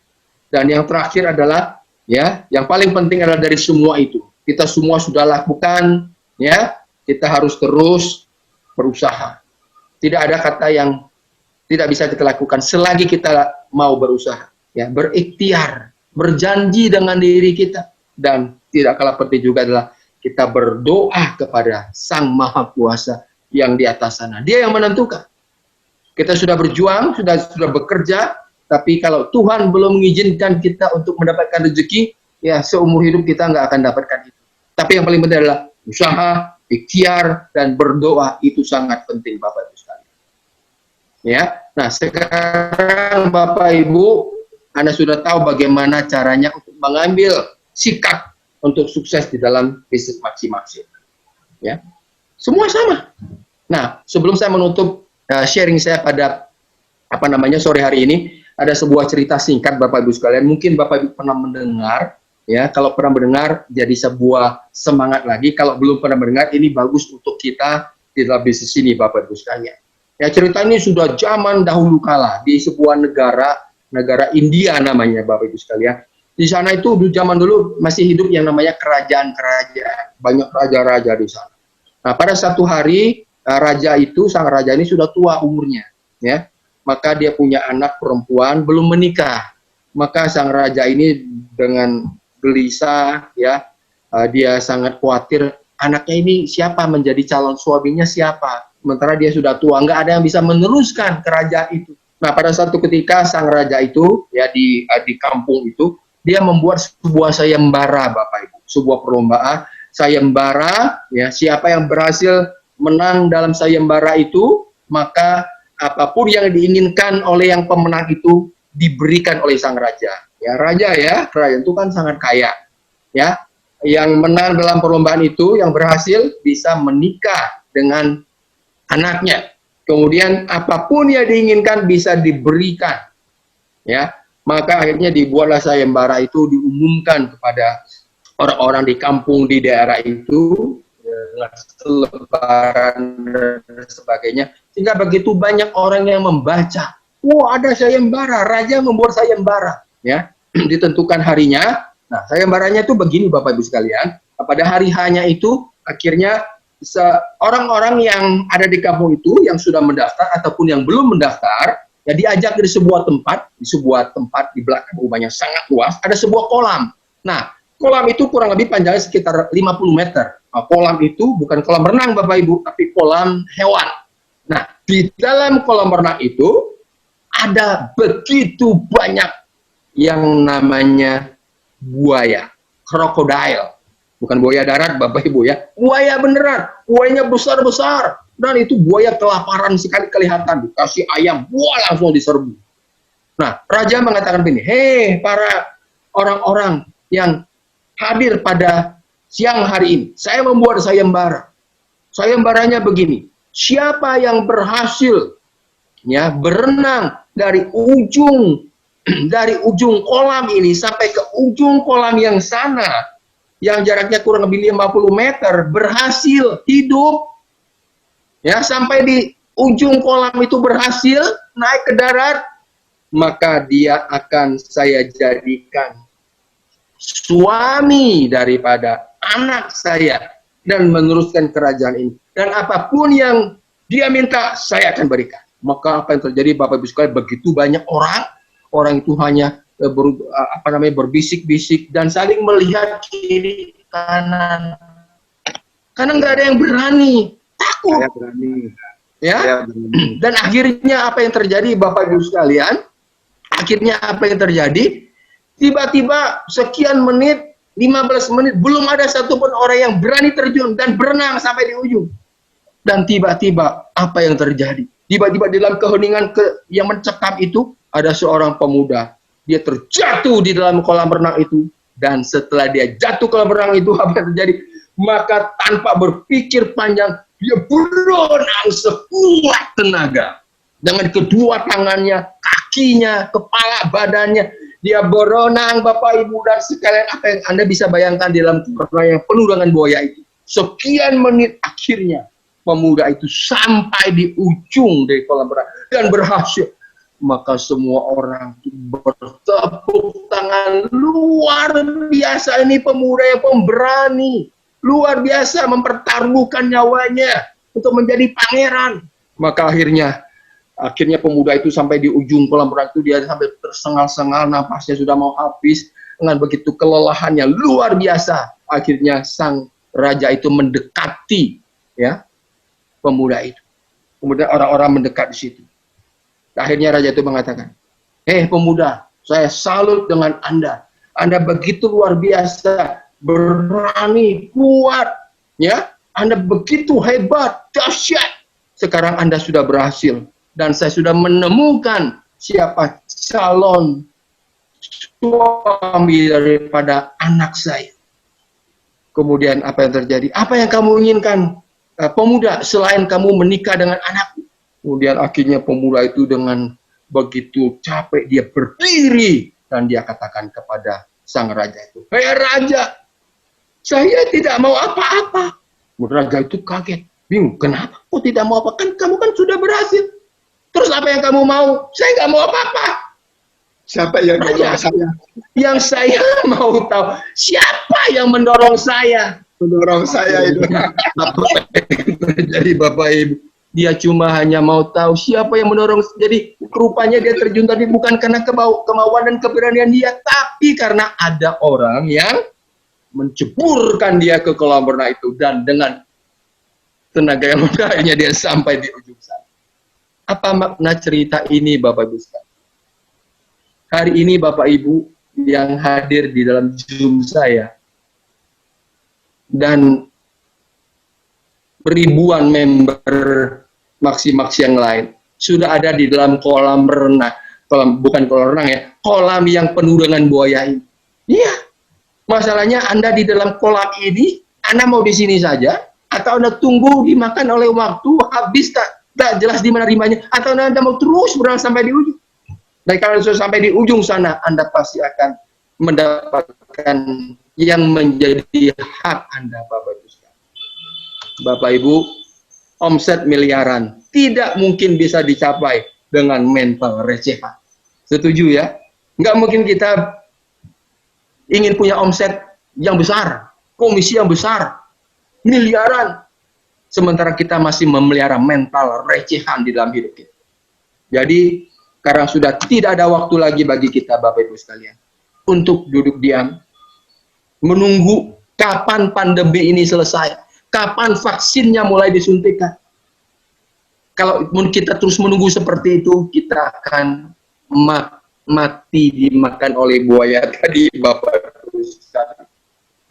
[SPEAKER 2] Dan yang terakhir adalah, ya, yang paling penting adalah dari semua itu, kita semua sudah lakukan, ya, kita harus terus berusaha. Tidak ada kata yang tidak bisa kita lakukan selagi kita mau berusaha, ya, berikhtiar, berjanji dengan diri kita, dan tidak kalah penting juga adalah kita berdoa kepada Sang Maha Kuasa yang di atas sana. Dia yang menentukan. Kita sudah berjuang, sudah bekerja, tapi kalau Tuhan belum mengizinkan kita untuk mendapatkan rezeki, ya seumur hidup kita nggak akan dapatkan itu. Tapi yang paling penting adalah usaha, ikhtiar, dan berdoa. Itu sangat penting, Bapak Ibu sekalian. Ya, nah sekarang Bapak Ibu, Anda sudah tahu bagaimana caranya untuk mengambil sikap untuk sukses di dalam bisnis masing-masing. Ya, semua sama. Nah, sebelum saya menutup sharing saya pada sore hari ini, ada sebuah cerita singkat Bapak Ibu sekalian. Mungkin Bapak Ibu pernah mendengar, ya. Kalau pernah mendengar, jadi sebuah semangat lagi. Kalau belum pernah mendengar, ini bagus untuk kita di dalam bisnis ini, Bapak Ibu sekalian. Ya, cerita ini sudah zaman dahulu kala di sebuah negara India namanya, Bapak Ibu sekalian. Di sana itu di zaman dulu masih hidup yang namanya kerajaan-kerajaan, banyak raja-raja di sana. Nah, pada satu hari sang raja ini sudah tua umurnya, ya. Maka dia punya anak perempuan belum menikah. Maka sang raja ini dengan gelisah, ya, dia sangat khawatir anaknya ini siapa menjadi calon suaminya siapa. Sementara dia sudah tua, nggak ada yang bisa meneruskan kerajaan itu. Nah, pada satu ketika sang raja itu, ya, di kampung itu, dia membuat sebuah sayembara, Bapak Ibu, sebuah perlombaan sayembara, ya, siapa yang berhasil menang dalam sayembara itu, maka apapun yang diinginkan oleh yang pemenang itu diberikan oleh sang raja. Ya, raja itu kan sangat kaya, ya. Yang menang dalam perlombaan itu, yang berhasil bisa menikah dengan anaknya. Kemudian apapun yang diinginkan bisa diberikan, ya. Maka akhirnya dibuatlah sayembara itu, diumumkan kepada orang-orang di kampung di daerah itu, selebaran dan sebagainya, sehingga begitu banyak orang yang membaca. Ada sayembara, raja membuat sayembara, ya. Ditentukan harinya. Nah, sayembaranya itu begini, Bapak Ibu sekalian. Pada hari hanya itu, akhirnya orang-orang yang ada di kampung itu yang sudah mendaftar ataupun yang belum mendaftar, ya, diajak di sebuah tempat di belakang rumahnya sangat luas, ada sebuah kolam. Nah, kolam itu kurang lebih panjangnya sekitar 50 meter. Nah, kolam itu bukan kolam renang, Bapak Ibu, tapi kolam hewan. Nah, di dalam kolam renang itu ada begitu banyak yang namanya buaya, krokodil. Bukan buaya darat, Bapak Ibu, ya. Buaya beneran, buayanya besar-besar. Dan itu buaya kelaparan sekali kelihatan. Dikasih ayam, langsung diserbu. Nah, raja mengatakan begini, hei para orang-orang yang hadir pada siang hari ini, saya membuat sayembara. Sayembaranya begini, siapa yang berhasil, ya, berenang dari ujung kolam ini sampai ke ujung kolam yang sana, yang jaraknya kurang lebih 50 meter, berhasil hidup, ya, sampai di ujung kolam itu berhasil naik ke darat, maka dia akan saya jadikan suami daripada anak saya dan meneruskan kerajaan ini. Dan apapun yang dia minta, saya akan berikan. Maka apa yang terjadi, Bapak Ibu sekalian, begitu banyak orang itu hanya berbisik-bisik dan saling melihat kiri kanan. Karena nggak ada yang berani, takut.
[SPEAKER 5] Saya berani.
[SPEAKER 2] Ya.
[SPEAKER 5] Saya berani.
[SPEAKER 2] Dan akhirnya apa yang terjadi, Bapak Ibu sekalian? Akhirnya apa yang terjadi? Tiba-tiba sekian menit, 15 menit, belum ada satupun orang yang berani terjun dan berenang sampai di ujung. Dan tiba-tiba apa yang terjadi? Tiba-tiba dalam keheningan yang mencekam itu, ada seorang pemuda. Dia terjatuh di dalam kolam renang itu. Dan setelah dia jatuh ke kolam renang itu, apa yang terjadi? Maka tanpa berpikir panjang, dia berenang sekuat tenaga. Dengan kedua tangannya, kakinya, kepala badannya. Dia berenang, Bapak Ibu dan sekalian, apa yang Anda bisa bayangkan di dalam kolam yang penuh dengan buaya itu. Sekian menit akhirnya, pemuda itu sampai di ujung dari kolam renang dan berhasil. Maka semua orang bertepuk tangan, luar biasa ini pemuda yang pemberani, luar biasa mempertaruhkan nyawanya untuk menjadi pangeran. Maka akhirnya pemuda itu sampai di ujung kolam renang itu, dia sampai tersengal-sengal, napasnya sudah mau habis dengan begitu kelelahannya luar biasa. Akhirnya sang raja itu mendekati, ya, pemuda itu. Kemudian orang-orang mendekat di situ. Akhirnya raja itu mengatakan, pemuda, saya salut dengan Anda. Anda begitu luar biasa, berani, kuat, ya. Anda begitu hebat, dahsyat. Sekarang Anda sudah berhasil. Dan saya sudah menemukan siapa calon suami daripada anak saya. Kemudian apa yang terjadi? Apa yang kamu inginkan, pemuda, selain kamu menikah dengan anakku? Kemudian akhirnya pemuda itu dengan begitu capek, dia berdiri dan dia katakan kepada sang raja itu, hei raja, saya tidak mau apa-apa. Raja itu kaget. Bingung, kenapa kok tidak mau apa? Kan kamu kan sudah berhasil. Terus apa yang kamu mau? Saya nggak mau apa-apa.
[SPEAKER 5] Siapa yang dorong saya?
[SPEAKER 2] Yang saya mau tahu, siapa yang mendorong saya?
[SPEAKER 5] Mendorong saya itu.
[SPEAKER 2] Jadi Bapak Ibu, dia cuma hanya mau tahu siapa yang mendorong. Jadi rupanya dia terjun tadi bukan karena kemauan dan keberanian dia, tapi karena ada orang yang menceburkan dia ke kolam renang itu, dan dengan tenaga yang mudahnya dia sampai di ujung sana. Apa makna cerita ini Bapak Ibu sekalian? Hari ini Bapak Ibu yang hadir di dalam Zoom saya dan ribuan member maksi-maksi yang lain sudah ada di dalam kolam renang, bukan kolam renang ya, kolam yang penuh dengan buaya ini. Iya, masalahnya Anda di dalam kolam ini, Anda mau di sini saja, atau Anda tunggu dimakan oleh waktu, habis tak jelas di mana rimanya, atau Anda mau terus berenang sampai di ujung. Dan kalau sudah sampai di ujung sana, Anda pasti akan mendapatkan yang menjadi hak Anda, Bapak Ibu. Bapak Ibu, omset miliaran tidak mungkin bisa dicapai dengan mental recehan. Setuju ya? Nggak mungkin kita ingin punya omset yang besar, komisi yang besar, miliaran, sementara kita masih memelihara mental recehan di dalam hidup kita. Jadi, karena sudah tidak ada waktu lagi bagi kita, Bapak Ibu sekalian, untuk duduk diam, menunggu kapan pandemi ini selesai, kapan vaksinnya mulai disuntikan. Kalau kita terus menunggu seperti itu, kita akan mati dimakan oleh buaya tadi, Bapak Ibu sekalian.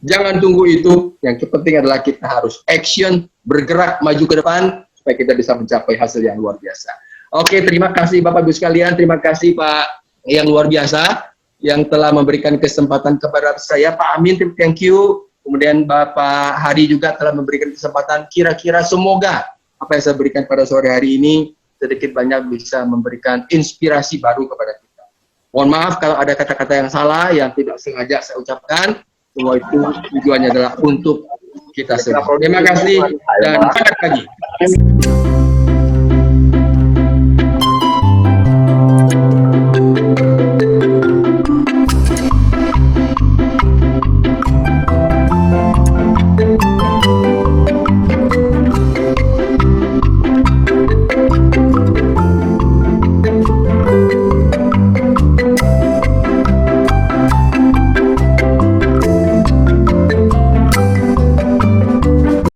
[SPEAKER 2] Jangan tunggu itu, yang penting adalah kita harus action, bergerak, maju ke depan, supaya kita bisa mencapai hasil yang luar biasa. Oke, terima kasih Bapak Ibu sekalian, terima kasih Pak yang luar biasa yang telah memberikan kesempatan kepada saya, Pak Amin, thank you. Kemudian Bapak Hari juga telah memberikan kesempatan, kira-kira semoga apa yang saya berikan pada sore hari ini sedikit banyak bisa memberikan inspirasi baru kepada kita. Mohon maaf kalau ada kata-kata yang salah, yang tidak sengaja saya ucapkan, semua itu tujuannya adalah untuk kita semua. Terima kasih dan selamat pagi.